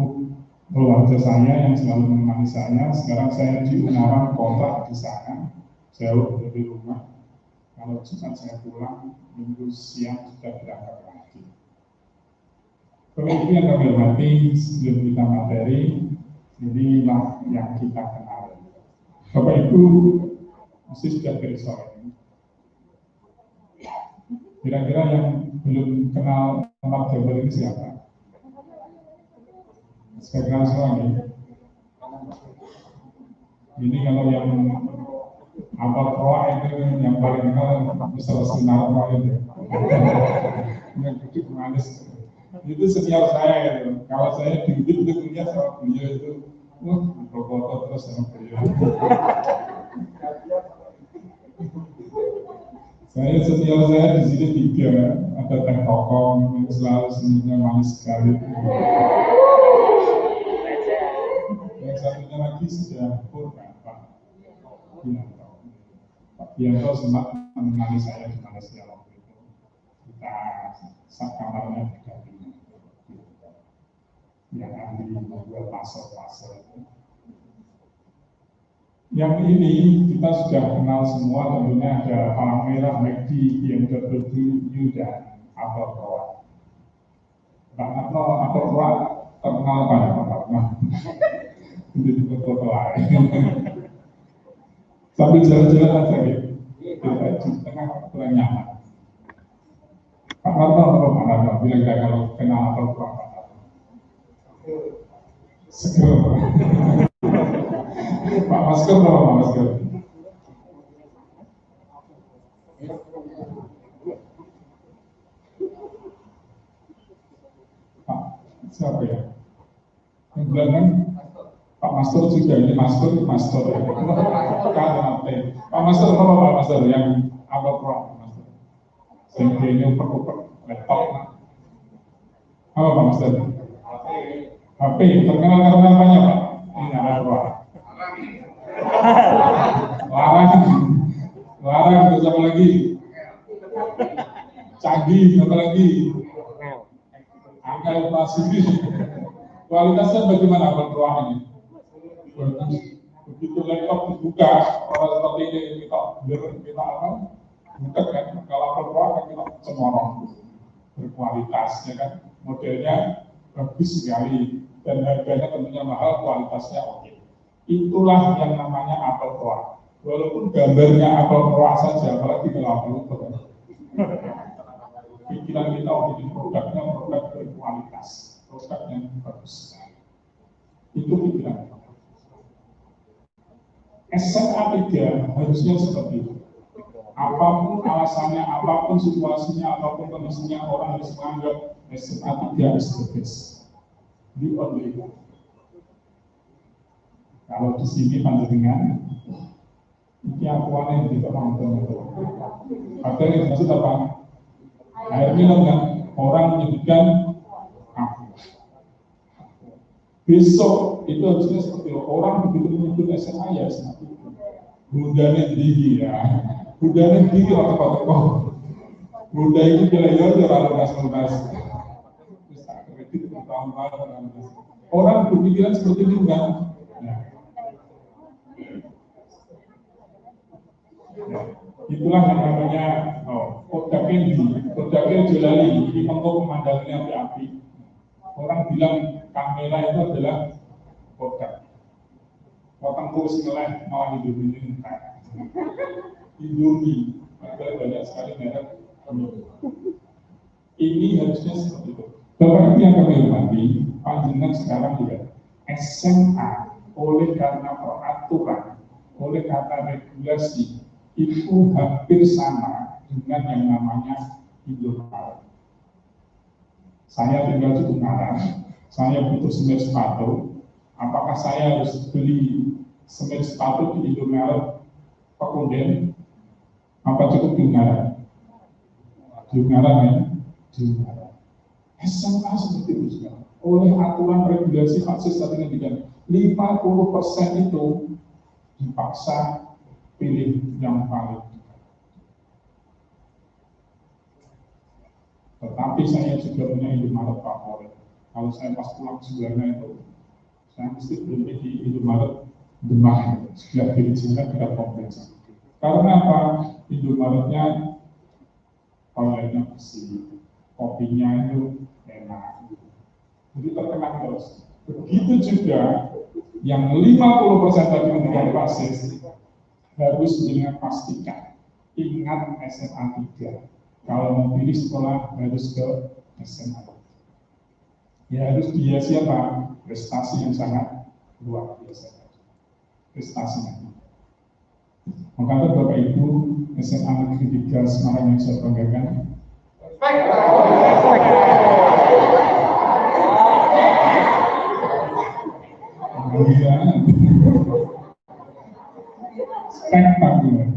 keluarga saya yang selalu menemani saya. Sekarang saya di Ungaran kontrak di sana, jauh dari rumah. Kalau Jumat saya pulang, Minggu siang sudah berangkat lagi. Bapak Ibu yang kami hormati, sebelum kita materi, inilah yang kita kenal. Bapak Ibu mesti sudah garis ini. Kira-kira yang belum kenal Ahmad Jabar ini siapa? Saya kenal semua nih. Ini kalau yang apa proa itu yang paling kenal bisa sinar proa itu. Yang duduk manis. Itu senior saya gitu. Kalau saya duduk itu kuliah sama beliau itu, foto terus sama beliau. Senior saya di sini 3, ada Teh Kokong yang selalu senyumnya manis sekali. Yang satunya lagi sudah Pak Bianto. Pak Bianto sempat menemani saya di Malaysia waktu itu. Kita sak kamarnya berganti. yang ahli membuat pasal-pasal. Yang ini kita sudah kenal semua, tentunya ada palang merah, McD, BMW, dan Apple Pro. Apple Pro terkenal apa ya Pak? Itu di foto lain. Sambil jalan-jalan aja gitu. Kita di tengah kurang nyaman. Pak Marto, bilang kalau kenal Apple Pro apa? Seger. Pak Masker berapa Pak Masker? Pak, siapa ya? Yang belakang Pak Master juga, ini Master ya. Pak Master berapa Pak Master? Yang apa Pro? Sehingga uper-uper laptop. Apa Pak Master? HP, terkenal karena apanya Pak? Ini ada Pro. Larang terus apa lagi? Canggih apa lagi? Angka operasi. Kualitasnya bagaimana Pak Pro ini? Begitu laptop dibuka, orang seperti ini kita apa? Buka kan? Kalau Apple Pro kan kita cemorong berkualitas, ya kan? Modelnya bagus sekali dan harganya tentunya mahal, kualitasnya oke. Itulah yang namanya Apple Pro. Walaupun gambarnya Apple Pro saja, apalagi kalau Apple Pro. Pikiran kita ini produknya produk berkualitas, produk yang bagus. Itu pikiran. SMA 3 harusnya seperti itu. Apapun alasannya, apapun situasinya, apapun kondisinya, orang harus menganggap SMA 3 is the best. The only one. Kalau di sini panjenengan, ini akuannya yang tidak nonton itu. Ada yang maksud apa? Air minum kan? Orang menyebutkan aku. Besok itu harusnya seperti orang begitu menyebut SMA ya SMA. Bundanya tinggi ya. Bundanya tinggi otak-otak. Bunda ini kira-kira lunas-lunas. Orang berpikiran seperti itu kan? Itulah yang namanya produk Jolali, ini untuk memandangnya api-api. Orang bilang kamera itu adalah produk. Potong kursi ngeleh malah Indomie ini enggak. Indomie, banyak sekali merek. Ini harusnya seperti itu. Bapak Ibu yang kami hormati, panjenengan sekarang juga SMA oleh karena peraturan, oleh karena regulasi itu hampir sama dengan yang namanya Indomaret. Saya tinggal di Ungaran, saya butuh semen sepatu. Apakah saya harus beli semen sepatu di Indomaret Pekunden? Apa cukup di Ungaran? Di Ungaran ya? Di Ungaran. SMA seperti itu juga. Oleh aturan regulasi faksis tadi yang 50% itu dipaksa pilih yang paling. Tetapi saya juga punya Indomaret favorit. Kalau saya pas pulang sebenarnya itu, saya mesti beli di Indomaret Demak, sebelah kiri sini tidak kompleks. Karena apa? Indomaretnya toiletnya bersih, kopinya itu enak. Jadi terkenal terus. Begitu juga yang 50% tadi mendengar basis harus dengan pastikan ingat SMA 3. Kalau mau pilih sekolah harus ke SMA. Ya harus dihiasi apa? Prestasi yang sangat luar biasa. Prestasinya. Maka Bapak Ibu SMA Negeri 3 Semarang yang saya banggakan. Spektakuler.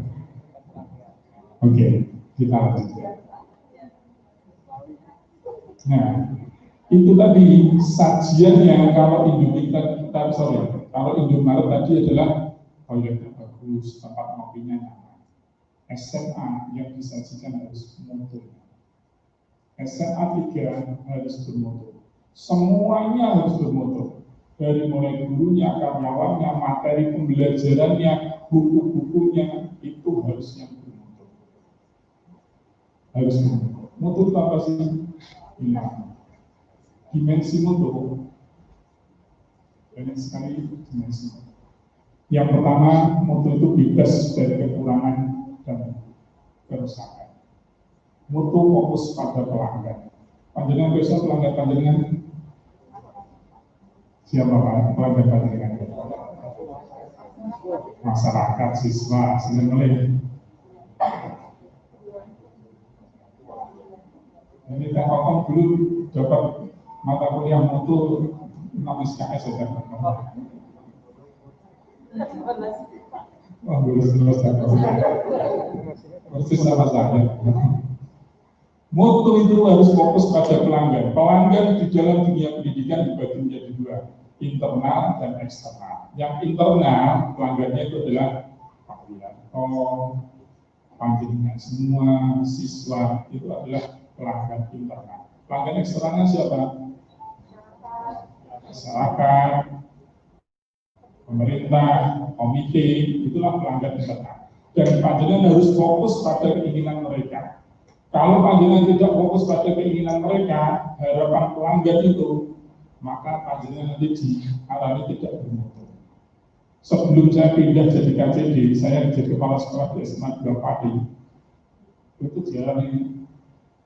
Oke, kita lanjutkan. Nah, itu tadi sajian yang kalau kalau Indomaret tadi adalah toiletnya bagus, tempat ngopinya nyaman. SMA yang disajikan harus bermutu. SMA 3 harus bermutu. Semuanya harus bermutu. Dari mulai gurunya, karyawannya, materi pembelajarannya, buku-bukunya, itu harusnya bermutu. Harus bermutu. Mutu itu apa sih? Dimensi mutu. Banyak sekali dimensi. Yang pertama, mutu itu bebas dari kekurangan dan kerusakan. Mutu fokus pada pelanggan. Panjenengan besok pelanggan panjenengan siapa Pak? Pelanggan panjenengan masyarakat, siswa, senang melih. Ini Kak Kokom dulu dapat mata kuliah mutu 6 SKS ya. Oh, lulus persis sama saya. Mutu itu harus fokus pada pelanggan. Pelanggan di dalam dunia pendidikan dibagi menjadi dua, internal dan eksternal. Yang internal pelanggannya itu adalah Pak Wiranto, panjenengan semua siswa itu adalah pelanggan internal. Pelanggan eksternalnya siapa? Masyarakat, pemerintah, komite, itulah pelanggan internal. Dan panjenengan harus fokus pada keinginan mereka. Kalau panjenengan tidak fokus pada keinginan mereka, harapan pelanggan itu, maka panjenengan nanti dialami tidak bermutu. Sebelum saya pindah jadi KCD, saya jadi kepala sekolah di SMA 2 Pati. Itu dialami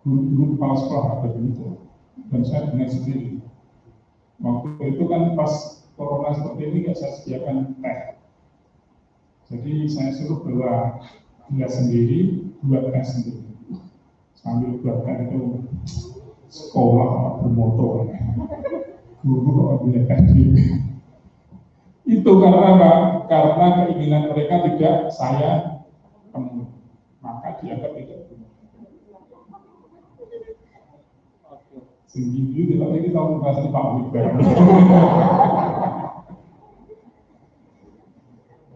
guru-guru kepala sekolah ada begitu. Dan saya dengar sendiri. Waktu itu kan pas corona seperti ini, saya sediakan teh. Jadi saya suruh bawa gelas sendiri, buat teh sendiri. Sambil buatkan itu sekolah bermotor, guru punya teknik. Itu karena apa? Karena keinginan mereka tidak saya penuhi, maka dianggap tidak bermotor. Sehingga kita ini tahu bahasa Pak Wibar.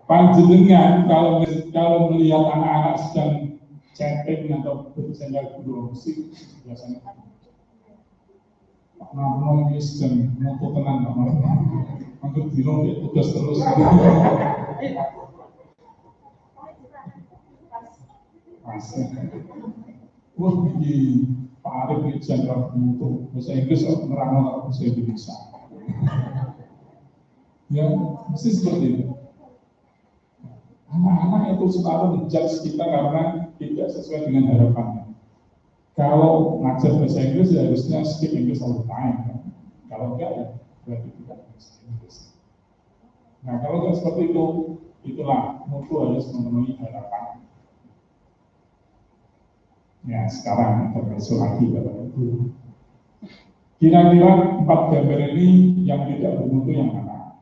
Panjenengan kalau melihat anak-anak sedang chatting atau berbicara guru musik biasanya Pak Narno ini sedang moto tenang Pak Narno untuk bilang dia tugas terus asli wah di Pak Arif ini jangan moto bahasa Inggris atau nerang bahasa Indonesia ya mesti seperti itu. Anak-anak itu selalu menjudge kita karena tidak sesuai dengan harapannya. Kalau ngajar bahasa Inggris ya harusnya speak English all the time. Kan? Kalau enggak ya berarti tidak bahasa Inggris. Nah kalau enggak seperti itu, itulah mutu harus memenuhi harapan. Ya sekarang intermezzo lagi Bapak Ibu. Kira-kira 4 gambar ini yang tidak bermutu yang mana?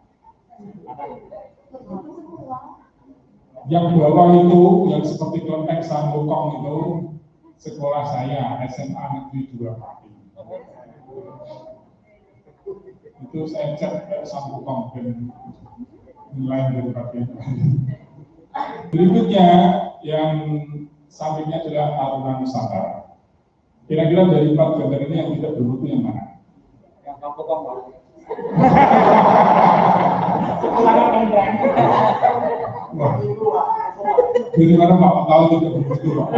Yang bawah itu, yang seperti kelenteng Sambokong itu, sekolah saya, SMA Negeri 2 Pati. Itu saya cek Sambokong dan nilai daripada itu. Berikutnya, yang sampingnya adalah Taruna Nusantara. Kira-kira dari 4 gambar ini yang tidak bermutu yang mana? Yang Sambokong, Pak. Wah, dari mana Pak tahu tidak begitu Pak?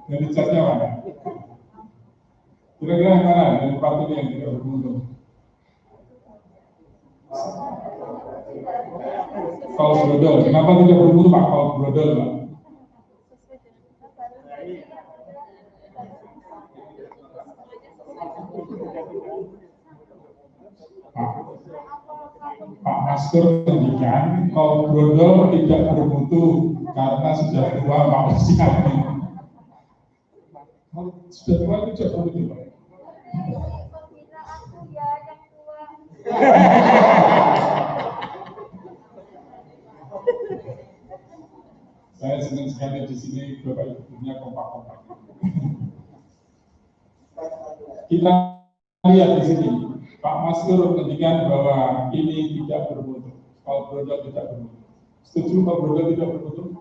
Dari catnya mana? Kira-kira yang mana? Dari partai yang tidak bermutu? Kalau brodol, kenapa tidak bermutu Pak? Kalau brodol Pak? Pak Maskur menunjukkan kalau brodol tidak bermutu karena sudah tua Pak Usian. Kalau sudah tua itu tidak bermutu Pak. Saya senang sekali di sini Bapak Ibunya kompak-kompak. Kita lihat di sini. Pak Maskur menunjukkan bahwa ini tidak bermutu. Kalau brodol tidak bermutu. Setuju kalau brodol tidak bermutu?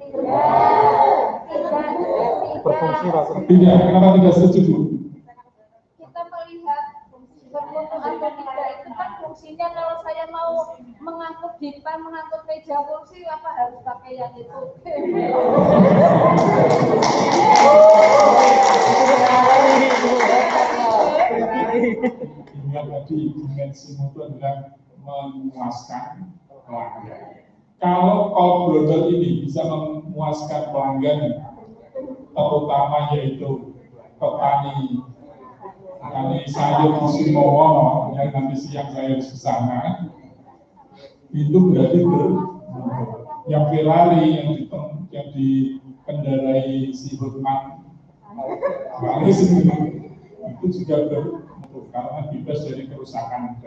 fungsi rasa. Tidak, kenapa tidak setuju Bu? Kita melihat bermutu atau tidak itu kan fungsinya kalau saya mau mengangkut dipan, mengangkut meja kursi apa harus pakai yang itu? Ingat tadi dimensi mutu adalah memuaskan pelanggan. Kalau call brodol ini bisa memuaskan pelanggan, terutama yaitu petani sayur di Sumowono yang nanti siang saya harus ke sana, itu berarti yang Ferrari yang dikendarai si Hotman itu juga bermutu karena bebas dari kerusakan.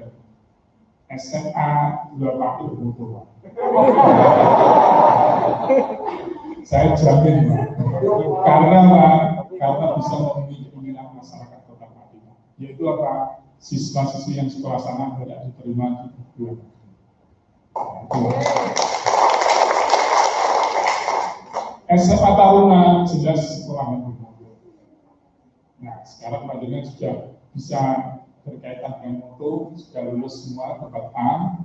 SMA 2 bermutu. Saya jamin, karena bisa memenuhi keinginan masyarakat Kota Madinah, yaitu apa, siswa-siswi yang sekolah sana tidak diterima di luar. SMA Taruna jelas sekolahnya bermutu. Nah, sekarang Madinah sudah bisa berkaitan dengan mutu, sudah lulus semua tempat A.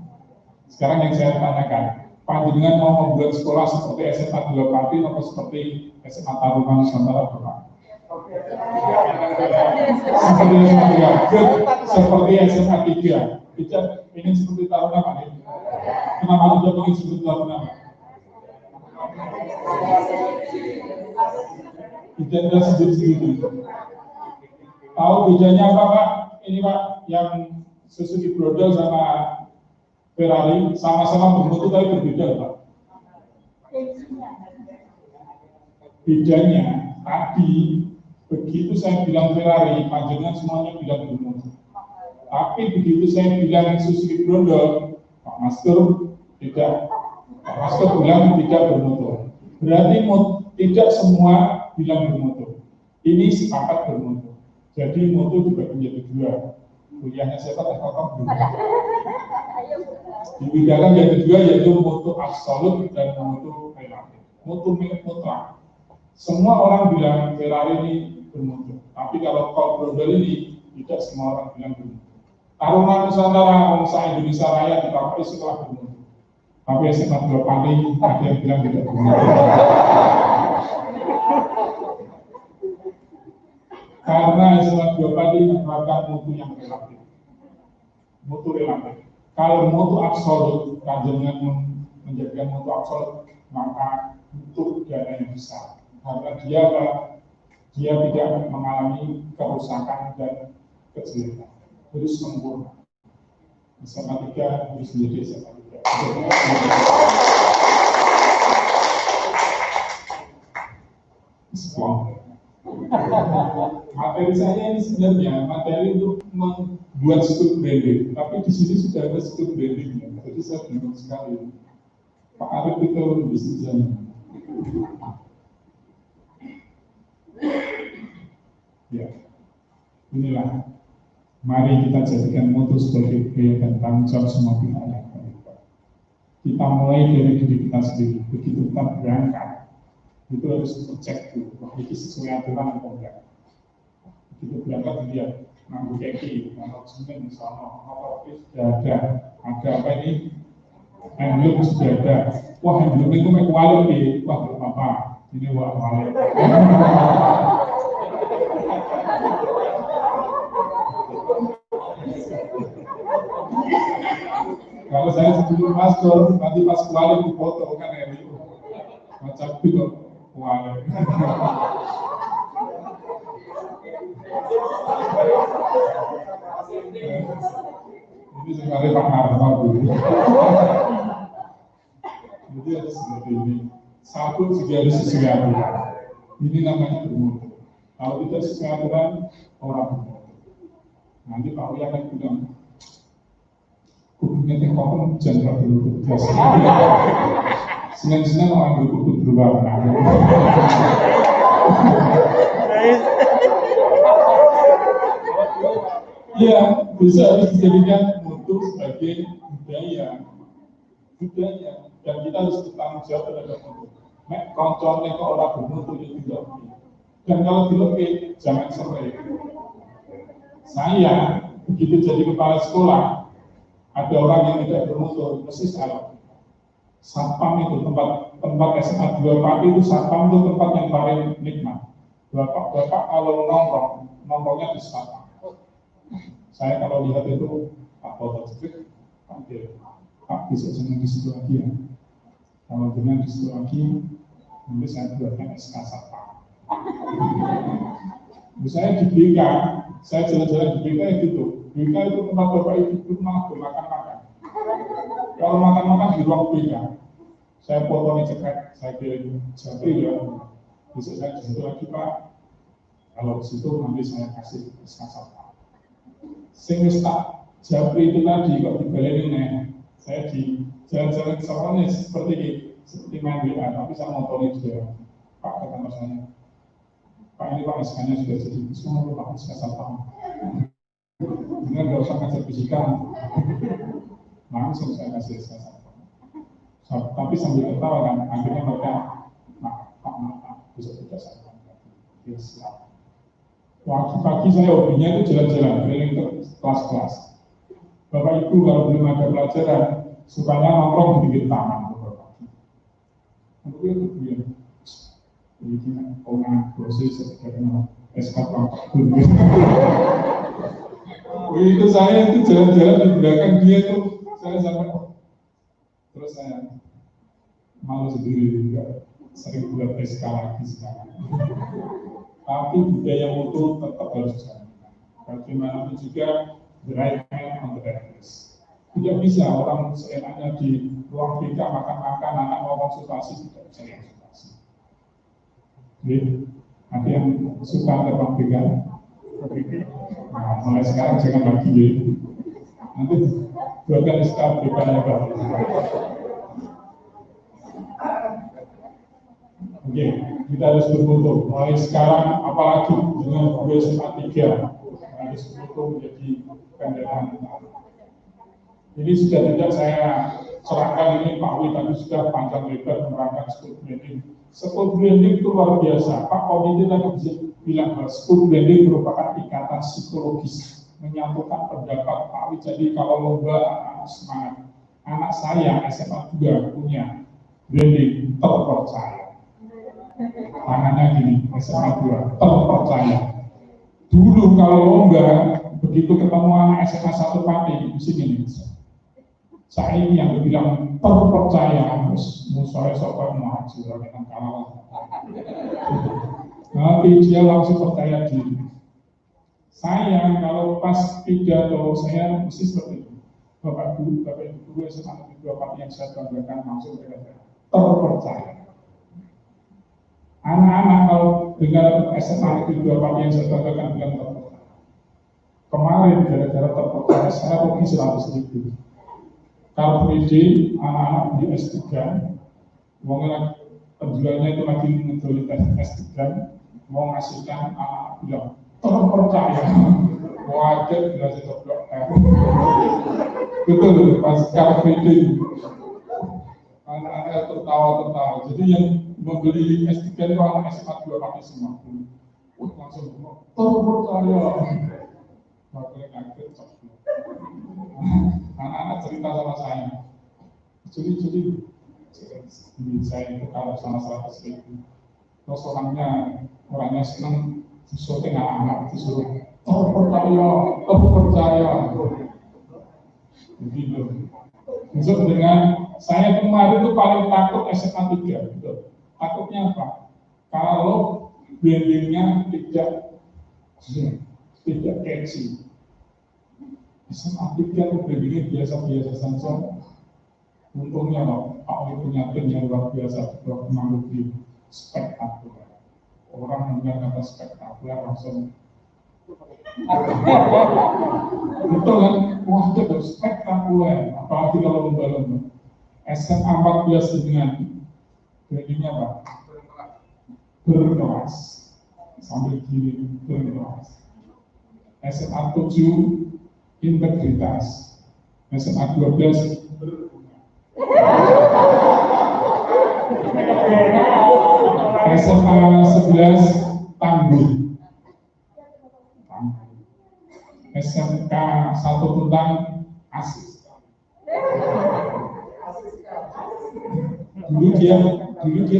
Sekarang yang saya tanyakan, panjenengan mau membuat sekolah seperti SMA 2 Pati atau seperti SMA Taruna Nusantara Bapak? Seperti SMA 3. Tidak ingin seperti Taruna Pak? Kenapa tidak ingin seperti Taruna Pak? Tidak sendiri-sendiri. Tahu bedanya apa Pak? Ini Pak, yang Suzuki Brodol sama Ferrari sama-sama bermutu tapi berbeda Pak. Bedanya tadi begitu saya bilang Ferrari, panjenengan semuanya bilang bermutu. Tapi begitu saya bilang Suzuki Brodol, Pak Master tidak. Pak Master bilang tidak bermutu. Berarti tidak semua bilang bermutu. Ini sepakat bermutu. Jadi mutu juga menjadi dua. Kuliahnya siapa terkokok dulu. Dibedakan yang kedua yaitu mutu absolut dan mutu relatif. Mutu mutlak. Semua orang bilang Ferrari ini bermutu. Tapi kalau call brodol ini tidak semua orang bilang bermutu. Taruna Nusantara, bangsa Indonesia Raya dipakai setelah bermutu. Tapi SMA 2 Pati ada yang bilang tidak bermutu. Karena SMA 2 Pati menerapkan mutu yang relatif. Mutu relatif. Kalau mutu absolut, panjenengan menjadikan mutu absolut, maka butuh dana yang besar. Karena dia tidak mengalami kerusakan dan kejelekan. Terus sempurna. SMA 3 harus menjadi SMA 3. Materi saya ini sebenarnya materi untuk membuat school branding, tapi di sini sudah ada school brandingnya, jadi saya bingung sekali. Pak Arif itu bisa jalan. Ya, inilah. Mari kita jadikan mutu sebagai budaya dan tanggung jawab semua pihak yang terlibat. Kita mulai dari diri kita sendiri. Begitu kita berangkat, itu harus dicek dulu, bahwa ini sesuai aturan atau enggak. Begitu berangkat dilihat, nganggu keki, nganggu semen, misalnya, sudah ada apa ini? Emblem sudah ada. Wah, emblem itu mekuali nih. Wah, belum apa? Ini wah wali. Kalau saya sebelum masker, nanti pas kuali di foto kan ya itu macam itu kuali. Ini sebenarnya Pak Harma dulu. Jadi harus seperti ini. Satu juga harus sesuai aturan. Ini namanya bermutu. Kalau tidak sesuai aturan, orang bermutu. Nanti Pak Uya akan bilang, kudunya tengkokan jangan bermutu biasa. Senang-senang orang berkudu berwarna. Ya, bisa harus dijadikan mutu sebagai budaya, dan kita harus bertanggung jawab terhadap mutu. Nek koncolnya ke orang bermutu itu tidak. Dan kalau dilebih, jangan seperti itu. Saya begitu jadi kepala sekolah, ada orang yang tidak bermutu, mesti salah. Satpam itu tempat SMA 2 Pati itu satpam itu tempat yang paling nikmat. Bapak-bapak kalau nongkrongnya di satpam. Saya kalau lihat itu Pak Foto Cekik, Pak besok jangan di situ lagi ya. Kalau jangan di situ lagi, nanti saya buatkan SK satpam. Misalnya di BK, saya jalan-jalan di BK gitu. BK itu tempat bapak ibu malah bermakan-makan. Kalau makan-makan di ruang BK, saya fotonya cekrek, saya kirim Japri ya. Besok saya di situ lagi Pak. Kalau di situ nanti saya kasih SK satpam. Sing wis tak Japri itu tadi kok dibaleni nih. Saya di jalan-jalan ke seperti main WA, tapi saya motornya dia. Pak kata saya. Pak ini Pak SK-nya sudah jadi, semua Pak SK satpam. Dengan nggak usah ngajar fisika, langsung saya kasih SK satpam. Tapi sambil tertawa kan, akhirnya mereka, Pak, bisa tidak satpam. Ya siap. Pagi-pagi saya hobinya itu jalan-jalan, keliling ke kelas-kelas. Bapak Ibu kalau belum ada pelajaran, sukanya nongkrong di pinggir taman. Untuk itu dia. Ini orang proses karena SK itu saya itu jalan-jalan di belakang dia tuh saya sampai terus saya malu sendiri juga sering buat SK lagi sekarang. Tapi budaya mutu tetap harus dijalankan. Bagaimanapun juga the right hand on the right place. Tidak bisa orang seenaknya di ruang BK makan-makan anak mau konsultasi tidak bisa konsultasi. Jadi, ada yang suka terbang vegan. Nah, mulai sekarang jangan lagi ya. Nanti buatkan SK vegan-nya Pak. Oke, kita harus berfoto. Mulai sekarang, apalagi dengan SMA 3, harus berfoto menjadi kendaraan. Ini sudah tidak saya serahkan ini Pak Wi tadi sudah panjang lebar menerangkan school branding. School branding itu luar biasa. Pak Komite tadi bisa bilang bahwa school branding merupakan ikatan psikologis, menyatukan pendapat Pak Wi. Jadi kalau lomba anak semangat, anak saya SMA 2 punya branding terpercaya. Tangannya gini, SMA 2 terpercaya. Dulu kalau lomba begitu ketemu anak SMA 1 Pati, mesti gini. Saya ini yang bilang terpercaya, terus musuhnya sopan maju dengan kalah. Tapi dia langsung percaya diri. Saya kalau pas pidato saya mesti seperti itu. Bapak Ibu SMA 2 Pati yang saya banggakan langsung terpercaya. Anak-anak kalau dengar SMA 2 Pati yang saya banggakan bilang terpercaya. Kemarin gara-gara terpercaya saya rugi 100.000. Kalau PD, anak-anak di S3, penjualnya itu lagi menjual S3, mau ngasihkan anak bilang, terpercaya, wajar bila saya coblok. Betul, pas kalau PD, anak-anak tertawa. Jadi yang membeli S3 itu anak SMA 2 Pati semua. Langsung, terpercaya. Wakilnya kaget, coblok. Anak-anak cerita sama saya, jadi saya itu kalau sama 100.000, terus orangnya senang disuruh anak-anak disuruh terpercaya, begitu. Maksud dengan saya kemarin itu paling takut SMA 3, gitu. Takutnya apa? Kalau brandingnya tidak catchy. SMA 3 itu brandingnya biasa-biasa saja. Untungnya Pak Wi punya tim yang luar biasa, menanggupi spektakuler. Orang mendengar kata spektakuler langsung betul kan? Wah itu spektakuler, apalagi kalau lomba-lomba. SMA 14 dengan brandingnya Pak berkelas, sambil kiri berkelas. SMA 7 integritas, SMA 12 SMA 11 Tangguh. SMK 1 Tuntang asik. Dulu dia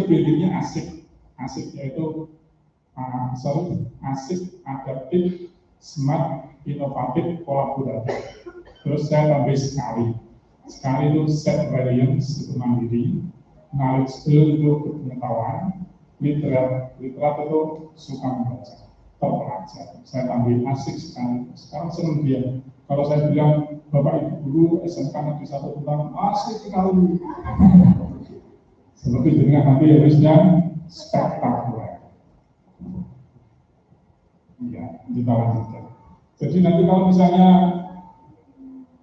brandingnya asik, yaitu asik, adaptif, smart, inovatif, kolaboratif. Terus saya tambah sekali itu set variance itu mandiri, knowledge itu pengetahuan, literat itu suka membaca, terpelajar. Saya tambah asik sekali. Sekarang senang dia. Kalau saya bilang Bapak Ibu Guru SMK Negeri 1 Tuntang asik sekali. Seperti dengan nanti harusnya spektakuler. Iya, kita lanjutkan. Jadi nanti kalau misalnya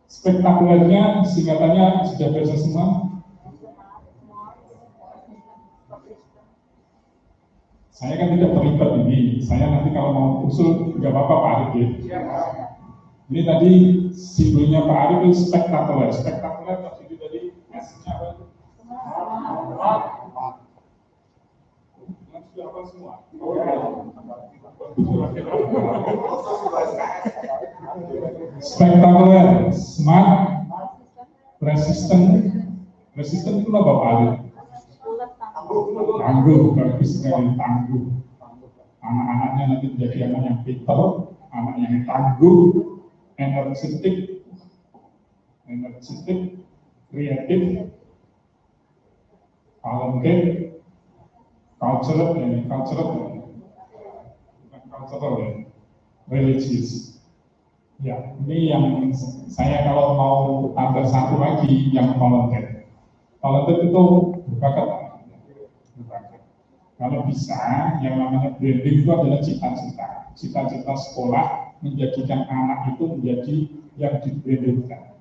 spektakulernya singkatannya sudah biasa semua. Saya kan tidak terlibat ini. Saya nanti kalau mau usul nggak apa-apa Pak Arif. Ini tadi simbolnya Pak Arif itu spektakuler. Spektakuler tadi tadi S-nya apa? Apa semua? Spektakuler, smart, resisten itu apa Pak Arif? Tangguh, bagus sekali, tangguh. Anak-anaknya nanti menjadi anak yang pintar, anak yang tangguh, energetik, kreatif, talented, cultural, religious. Ya, ini yang saya kalau mau tambah satu lagi yang talented. Talented itu berbakat. Kalau bisa, yang namanya branding itu adalah cita-cita sekolah menjadikan anak itu menjadi yang dibrandingkan.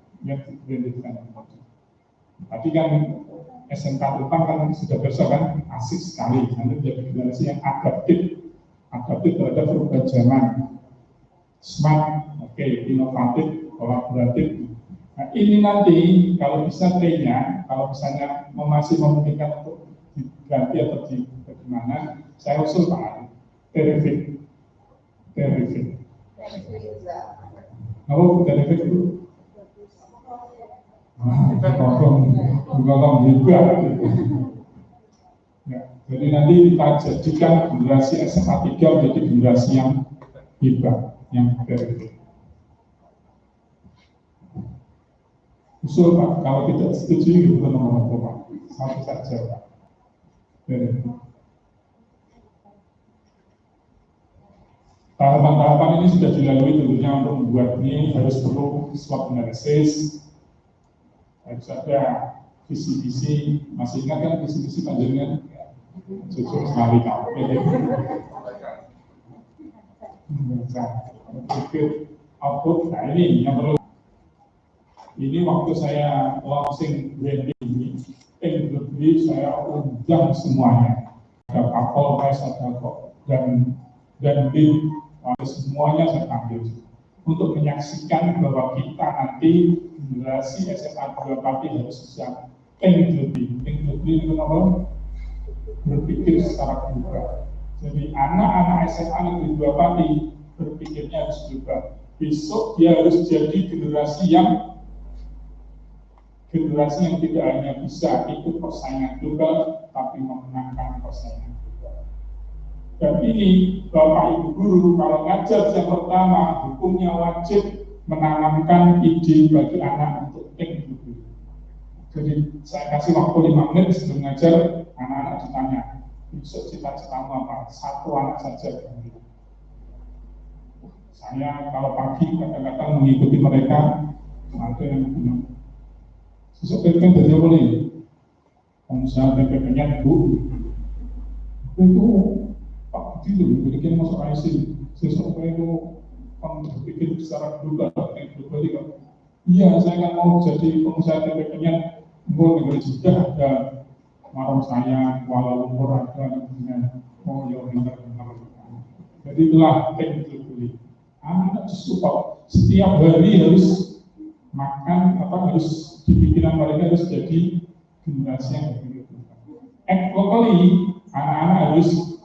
Tapi kan SMK Tuntang kan sudah besar kan, asik sekali. Nanti menjadi generasi yang adaptif terhadap perubahan zaman, smart, inovatif, kolaboratif. Nah ini nanti kalau bisa T-nya, kalau misalnya masih memungkinkan untuk diganti atau bagaimana, saya usul Pak Arif, terrific. Kalau terrific itu gotong juga. Ya, jadi nanti kita jadikan generasi SMA 3 menjadi generasi yang hebat, yang terrific. Usul Pak, kalau tidak setuju itu nomor Pak, satu saja Pak. Tahapan-tahapan ini sudah dilalui tentunya untuk membuat ini harus perlu SWOT analysis, harus ada visi-visi. Masih ingat kan visi-visi panjangnya? Jujur sekali Pak. Output, nah ini yang perlu. Ini waktu saya launching branding ini, saya undang semuanya. Ada Kapolres, ada dan BIM, semuanya saya ambil untuk menyaksikan bahwa kita nanti generasi SMA 2 Pati harus siap think itu apa? Berpikir secara terbuka. Jadi anak-anak SMA Negeri 2 Pati berpikirnya harus berubah. Besok dia harus jadi generasi yang tidak hanya bisa ikut persaingan global, tapi memenangkan persaingan global. Dan ini Bapak Ibu Guru kalau ngajar yang pertama, hukumnya wajib menanamkan ide bagi anak untuk think dulu. Jadi saya kasih waktu 5 menit sebelum ngajar, anak-anak ditanya, besok cita-citamu apa? Satu anak saja. Saya kalau pagi kadang-kadang mengikuti mereka, ada yang bilang, sesuatu kan dari apa nih? Pengusaha PPP-nya Bu, itu Pak Budi loh, bikin masuk IC. Sesuatu itu berpikir secara global, iya saya kan mau jadi pengusaha PPP-nya, negara juga ada warung saya, Kuala Lumpur ada, oh ya benar. Jadi itulah teknik. Anak support setiap hari harus makan harus di pikiran mereka harus jadi generasi yang begitu. Locally anak-anak harus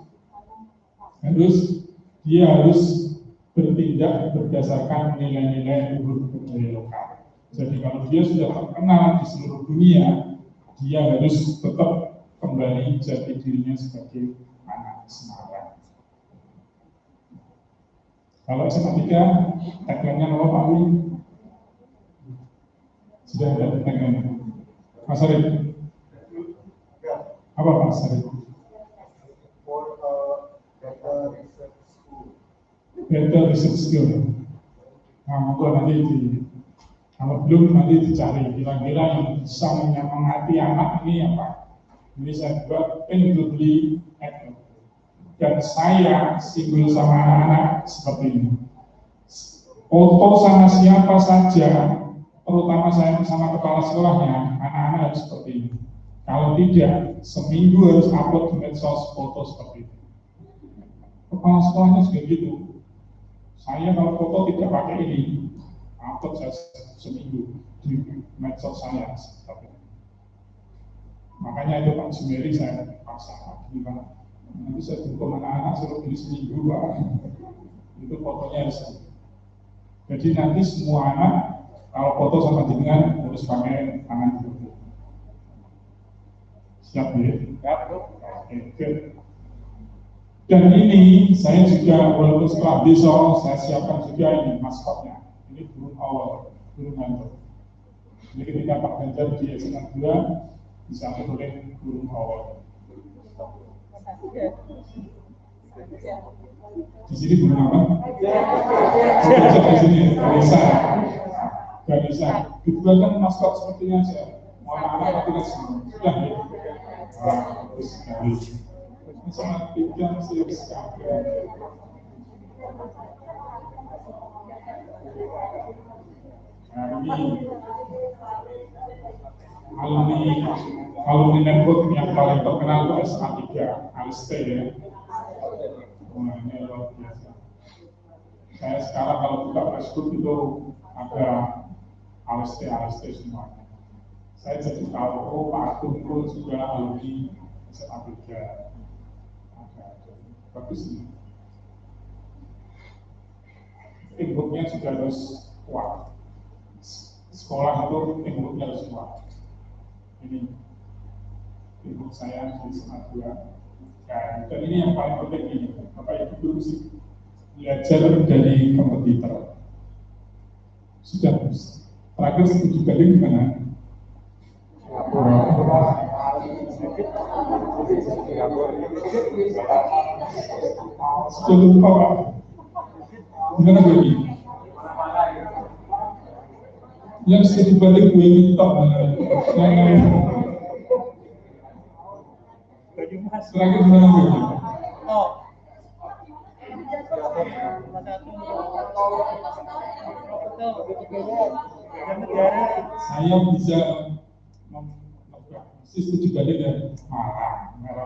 terus dia harus bertindak berdasarkan nilai-nilai luhur budaya lokal. Jadi kalau dia sudah terkenal di seluruh dunia, dia harus tetap kembali jati dirinya sebagai anak Semarang. Kalau SMA 3, tagline-nya apa Pak Wi? Sudah ada tagline-nya. Mas Arif? Apa Mas Arif? Better research school. Nah, itu nanti kalau belum nanti dicari kira-kira yang bisa menyemangati anak ini apa. Ini saya buat incredibly active. Dan saya simbol sama anak-anak seperti ini. Foto sama siapa saja, terutama saya sama kepala sekolahnya, anak-anak harus seperti ini. Kalau tidak, seminggu harus upload di medsos foto seperti itu. Kepala sekolahnya juga gitu. Saya kalau foto tidak pakai ini, upload saya seminggu di medsos saya seperti itu. Makanya itu Pak Jumeri saya paksa gimana. Nanti saya dukung anak-anak suruh beli seminggu Pak. Itu fotonya harus. Jadi nanti semua anak kalau foto sama jenengan harus pakai tangan dulu. Siap ya? Oke. Dan ini saya juga walaupun setelah besok saya siapkan juga ini maskotnya. Ini burung awal, burung hantu. Jadi ketika Pak Ganjar di SMA 2 disambut oleh burung awal. Di sini burung apa? Di sini Garuda. Dibuatkan maskot sepertinya saya. Mau anak-anak tidak sudah ya. Bagus sekali. Ini sangat pinjam sekali. Nah ini alumni network yang paling terkenal itu SMA 3, ALST ya. Wah, ini luar biasa. Saya sekarang kalau buka Facebook itu ada ALST semuanya. Saya jadi tahu, oh Pak Tunggu juga alumni SMA 3. Bagus ini. Teamworknya juga harus kuat. Sekolah itu teamworknya harus kuat. Ini teamwork saya di SMA 2. Dan ini yang paling penting ini, Bapak Ibu Guru sih belajar dari kompetitor. Sudah terakhir studi banding gimana? Sudah lupa Pak. Gimana begini? Yang studi banding gue minta terakhir gimana begini? Saya bisa studi banding dan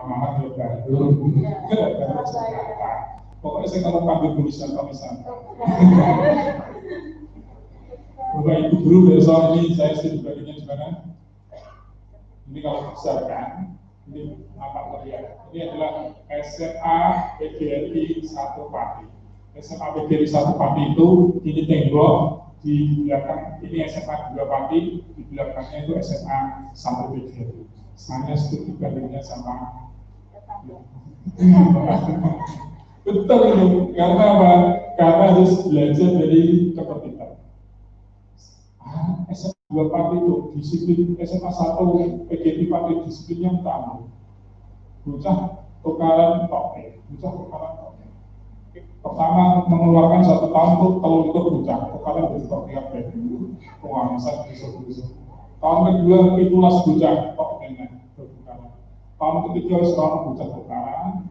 marah juga pokoknya saya kalau panggil tulisan Bapak Ibu Guru besok ini saya studi bandingnya gimana? Ini kalau besar kan ini apa terlihat? Ini adalah SMA PGRI 1 Pati. SMA PGRI 1 Pati itu ini tembok di belakang ini SMA 2 Pati, di belakangnya itu SMA 1 PGRI. Saya studi bandingnya sama. Betul itu, karena apa? Karena harus belajar dari kompetitor. SMA 2 Pati itu disiplin, SMA 1 PGRI Pati disiplinnya utama. Bocah tukaran toke. Pertama mengeluarkan 1 tahun itu telur itu bocah, tukaran besok tiap hari. Pengawasan besok. Tahun kedua itulah bocah toke. Tahun ketiga seorang bocah tukaran.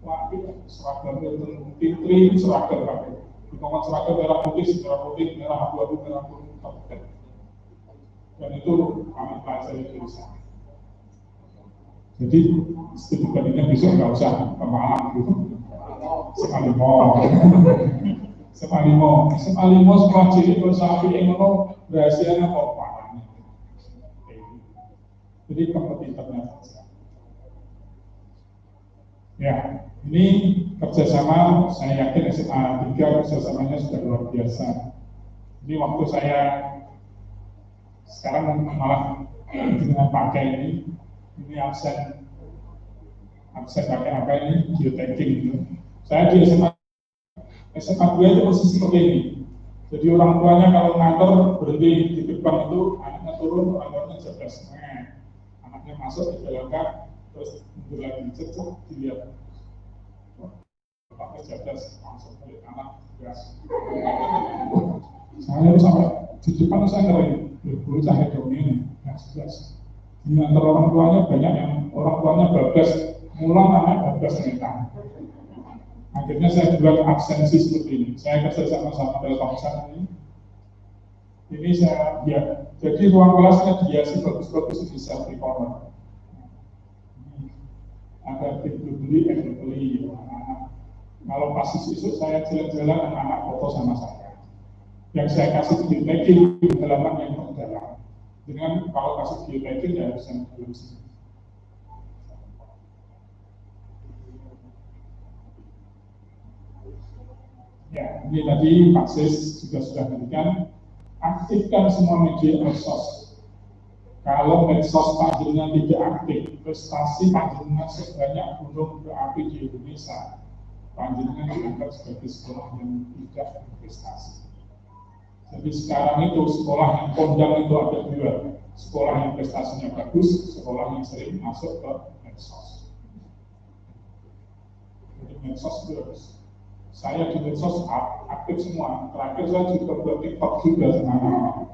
Wah, seragam itu tintri seragam kabeh. Dikongkon seragam merah putih, merah abu-abu, merah kuning, toke. Dan itu kami pelajari dari sana. Jadi studi bandingnya besok nggak usah pemahaman gitu. SMA 5 sekolah cilik kalau sampai yang mau rahasianya apa? Jadi kompetitornya saja. Ya, Ini kerjasama, saya yakin SMA 3 kerjasamanya sudah luar biasa. Ini waktu saya sekarang malah dengan pakai ini absen pakai apa ini, geotagging gitu. Saya di SMA 2 itu posisi seperti ini. Jadi orang tuanya kalau ngantor berhenti di depan itu, anaknya turun, anaknya cerdas. Nah, anaknya masuk di belakang, terus mundur lagi, cecek, dilihat. Bapaknya cerdas, langsung balik anak gas. Saya sampai di depan saya ngeri, guru saya dongeng, yang jelas. Di antara orang tuanya banyak yang orang tuanya bablas, mulang anak bablas mental. Akhirnya saya buat absensi seperti ini. Saya kerja sama Telkomsel ini. Ini saya ya, jadi ruang kelasnya dihiasi bagus-bagus di selfie corner. Ada beli anak-anak. Kalau pas isu saya jalan-jalan anak-anak foto sama saya. Yang saya kasih geotagging di halaman yang terdalam. Dengan kalau kasih geotagging ya harus yang dalam sini. Ya, ini tadi Pak Sis juga sudah berikan, aktifkan semua media medsos. Kalau medsos panjenengan tidak aktif, prestasi panjenengan sebanyak gunung berapi di Indonesia, panjenengan dianggap sebagai sekolah yang tidak berprestasi. Jadi sekarang itu sekolah yang kondang itu ada dua, sekolah yang prestasinya bagus, sekolah yang sering masuk ke medsos. Jadi medsos itu harus. Saya di medsos aktif semua. Terakhir saya juga buat TikTok juga sama anak-anak.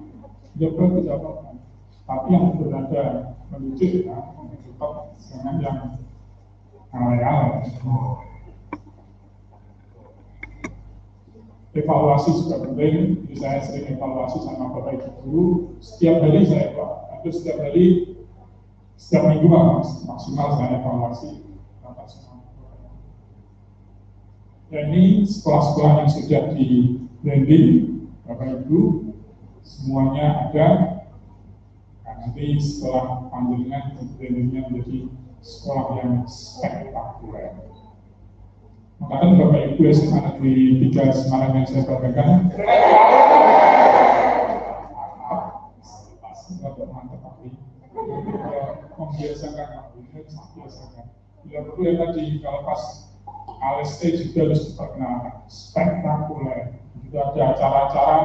Juga tidak apa-apa. Tapi yang berada menuju ya, TikTok dengan yang real. Evaluasi juga penting. Jadi saya sering evaluasi sama Bapak Ibu guru. Setiap hari saya Pak, hampir setiap hari, setiap minggu maksimal saya evaluasi. Ya, ini sekolah-sekolah yang sudah di branding, Bapak Ibu, semuanya ada. Nah, nanti sekolah panjenengan brandingnya menjadi sekolah yang spektakuler. Makanya Bapak Ibu SMA Negeri 3 Semarang yang saya banggakan, mantap tapi membiasakan, bila perlu ya tadi kalau pas ALST juga harus diperkenalkan, spektakuler. Juga ada acara-acara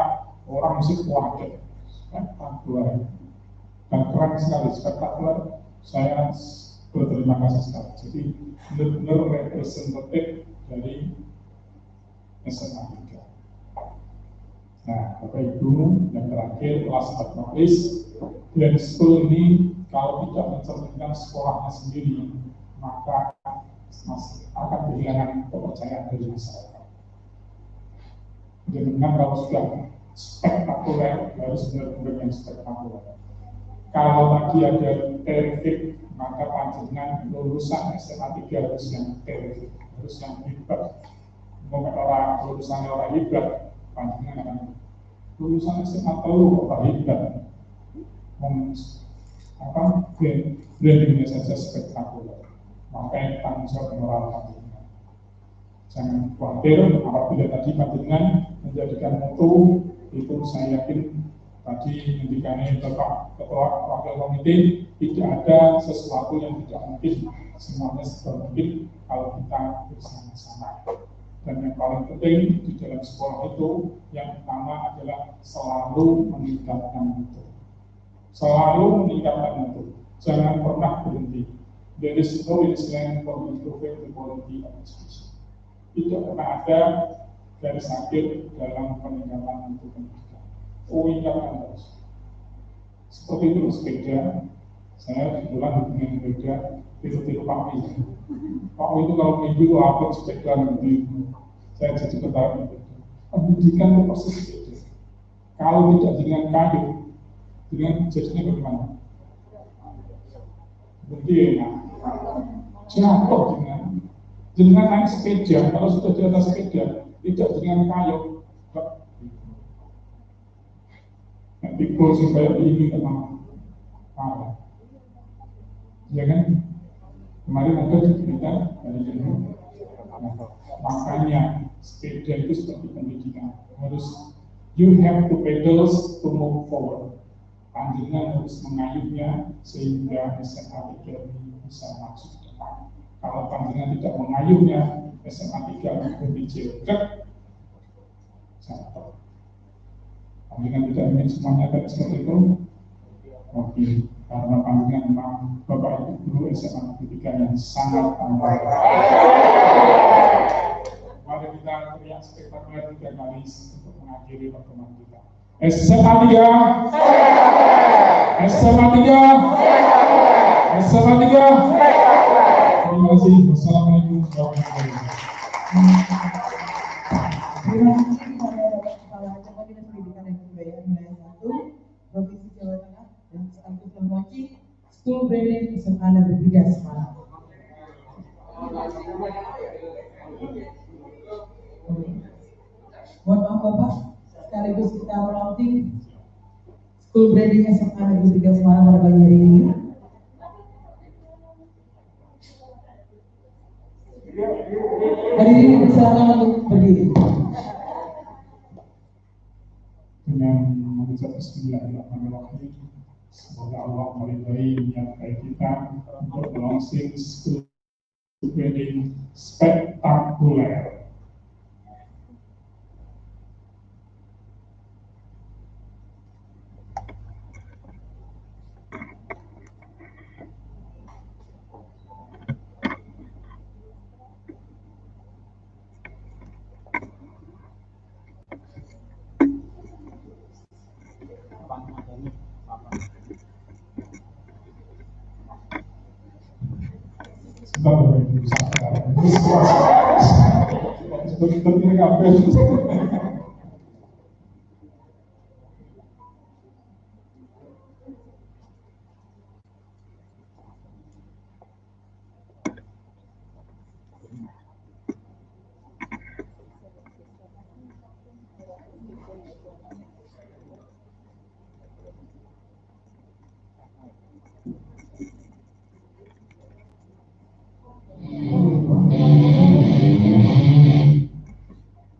orang musik wadah, spektakuler. Dan keren sekali, spektakuler. Saya berterima kasih sekali. Jadi benar-benar representatif dari SMA 3. Nah, Bapak Ibu, yang terakhir, last but not least, Grand School ini kalau tidak mencerminkan sekolahnya sendiri, maka akan kehilangan kepercayaan dari masyarakat. Dengan kalau sudah spektakuler, harus benar-benar yang spektakuler. Kalau tadi ada terrific, maka panjenengan lulusan SMA 3 harus yang terrific, harus yang hebat. Orang lulusan orang hebat, panjenengan akan lulusan SMA 3 orang hebat. Brandingnya saja spektakuler. Makanya tanggung jawab moral panjenengan. Jangan khawatir apabila tadi panjenengan menjadikan mutu, itu saya yakin tadi mendikannya ketua wakil komite tidak ada sesuatu yang tidak mungkin, semuanya serba mungkin kalau kita bersama-sama. Dan yang paling penting di dalam sekolah itu yang pertama adalah selalu meningkatkan mutu. Selalu meningkatkan mutu. Jangan pernah berhenti. There is no Islam for improving the quality of education. Tidak pernah ada garis akhir dalam peningkatan mutu pendidikan. Meningkatkan terus. Seperti itu sepeda, saya kebetulan hubungan sepeda, tiru-tiru Pak Wi. Pak Wi itu kalau minggu upload sepeda nanti, saya jadi ketawa itu. Pendidikan itu persis sepeda. Kalau tidak dengan kayu, dengan jadinya bagaimana? Berarti enak. Jatuh dengan naik sepeda, kalau sudah di atas sepeda, tidak dengan kayu. Nanti goal supaya ini memang apa? Ya kan? Kemarin ada cerita dari ini Makanya sepeda itu seperti pendidikan, harus you have to pedals to move forward. Panjenengan harus mengayuhnya sehingga SMA 3 ini bisa maju ke depan. Kalau panjenengan tidak mengayuhnya, SMA 3 lebih jelek, jatuh. Panjenengan tidak ingin semuanya kayak seperti itu. Oke, karena panjenengan memang Bapak Ibu guru SMA 3 yang sangat pandai. Mari kita teriak spektakuler 3 kali untuk mengakhiri pertemuan kita. SMA 3, SMA 3, SMA 3. Terima kasih. Wassalamualaikum warahmatullahi wabarakatuh. Terima kasih kepada Bapak Kepala Cabang Dinas Pendidikan dan Kebudayaan Wilayah 1 Provinsi Jawa Tengah dan sekaligus launching School Branding SMA Negeri 3 Semarang. Mohon maaf Bapak, sekaligus kita launching School Branding SMA Negeri 3 Semarang pada pagi hari ini. Hadirin dipersilakan untuk berdiri. Dengan mengucap Bismillahirrahmanirrahim, semoga Allah meridhai niat baik kita untuk launching school branding spektakuler.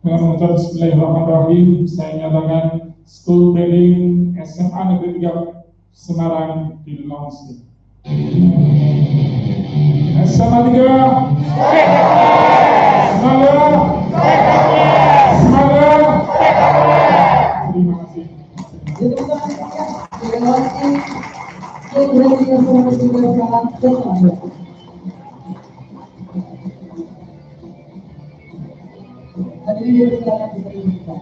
Dengan mengucap Bismillahirrahmanirrahim, saya nyatakan School Branding SMA Negeri 3 Semarang di launching. SMA 3, semangat, semangat. Terima kasih. Dengan launching School Branding SMA Negeri 3 Semarang ke-19. Hadirin dipersilakan diperhatikan.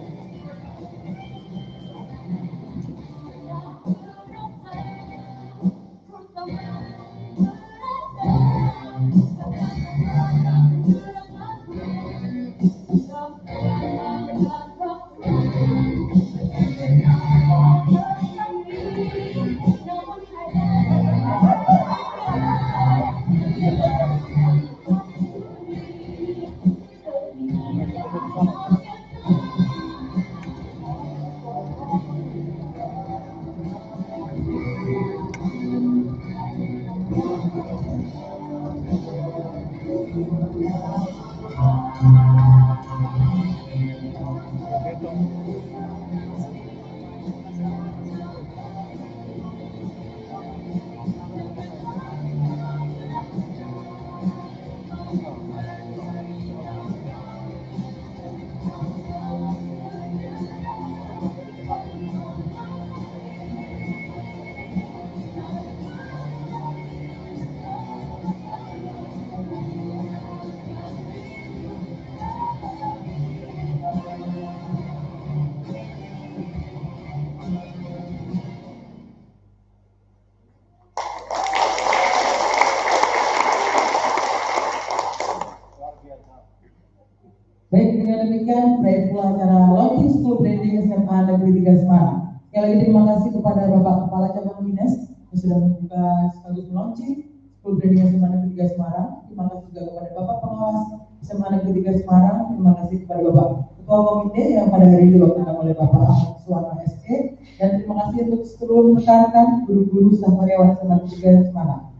Baik, dengan demikian berakhir pula acara launching School Branding SMA Negeri 3 Semarang. Sekali lagi terima kasih kepada Bapak Kepala Cabang Dinas yang sudah membuka sekaligus launching School Branding SMA Negeri 3 Semarang. Terima kasih juga kepada Bapak Pengawas SMA Negeri 3 Semarang. Terima kasih kepada Bapak Ketua Komite yang pada hari ini diwakilkan oleh Bapak Ahmad Suwana SE. Dan terima kasih untuk seluruh rekan-rekan guru-guru staf karyawan SMA Negeri 3 Semarang.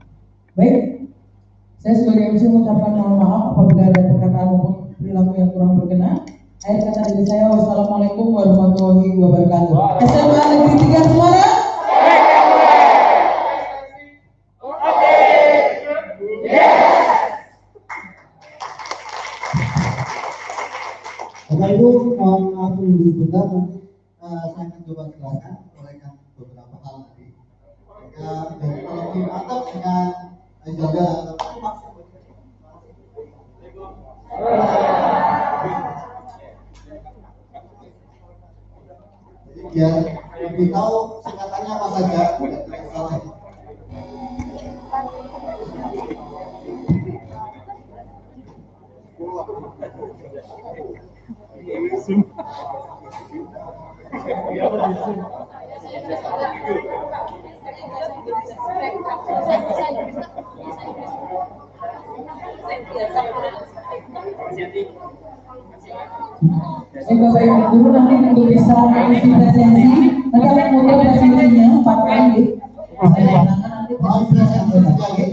Baik, saya sebagai MC mengucapkan mohon maaf apabila ada perkataan maupun dari saya. Wassalamualaikum warahmatullahi wabarakatuh. SMA Negeri 3 Semarang. Bapak Ibu, mohon maaf dulu sebentar, nanti saya akan coba jelaskan uraikan beberapa hal tadi. Jadi kalau mantap dengan jaga biar lebih tahu singkatannya apa saja, tidak salah. Bapak Ibu guru nanti untuk bisa mengisi presensi, nanti akan mudah presensinya 4 kali. Saya nanti presensi lagi.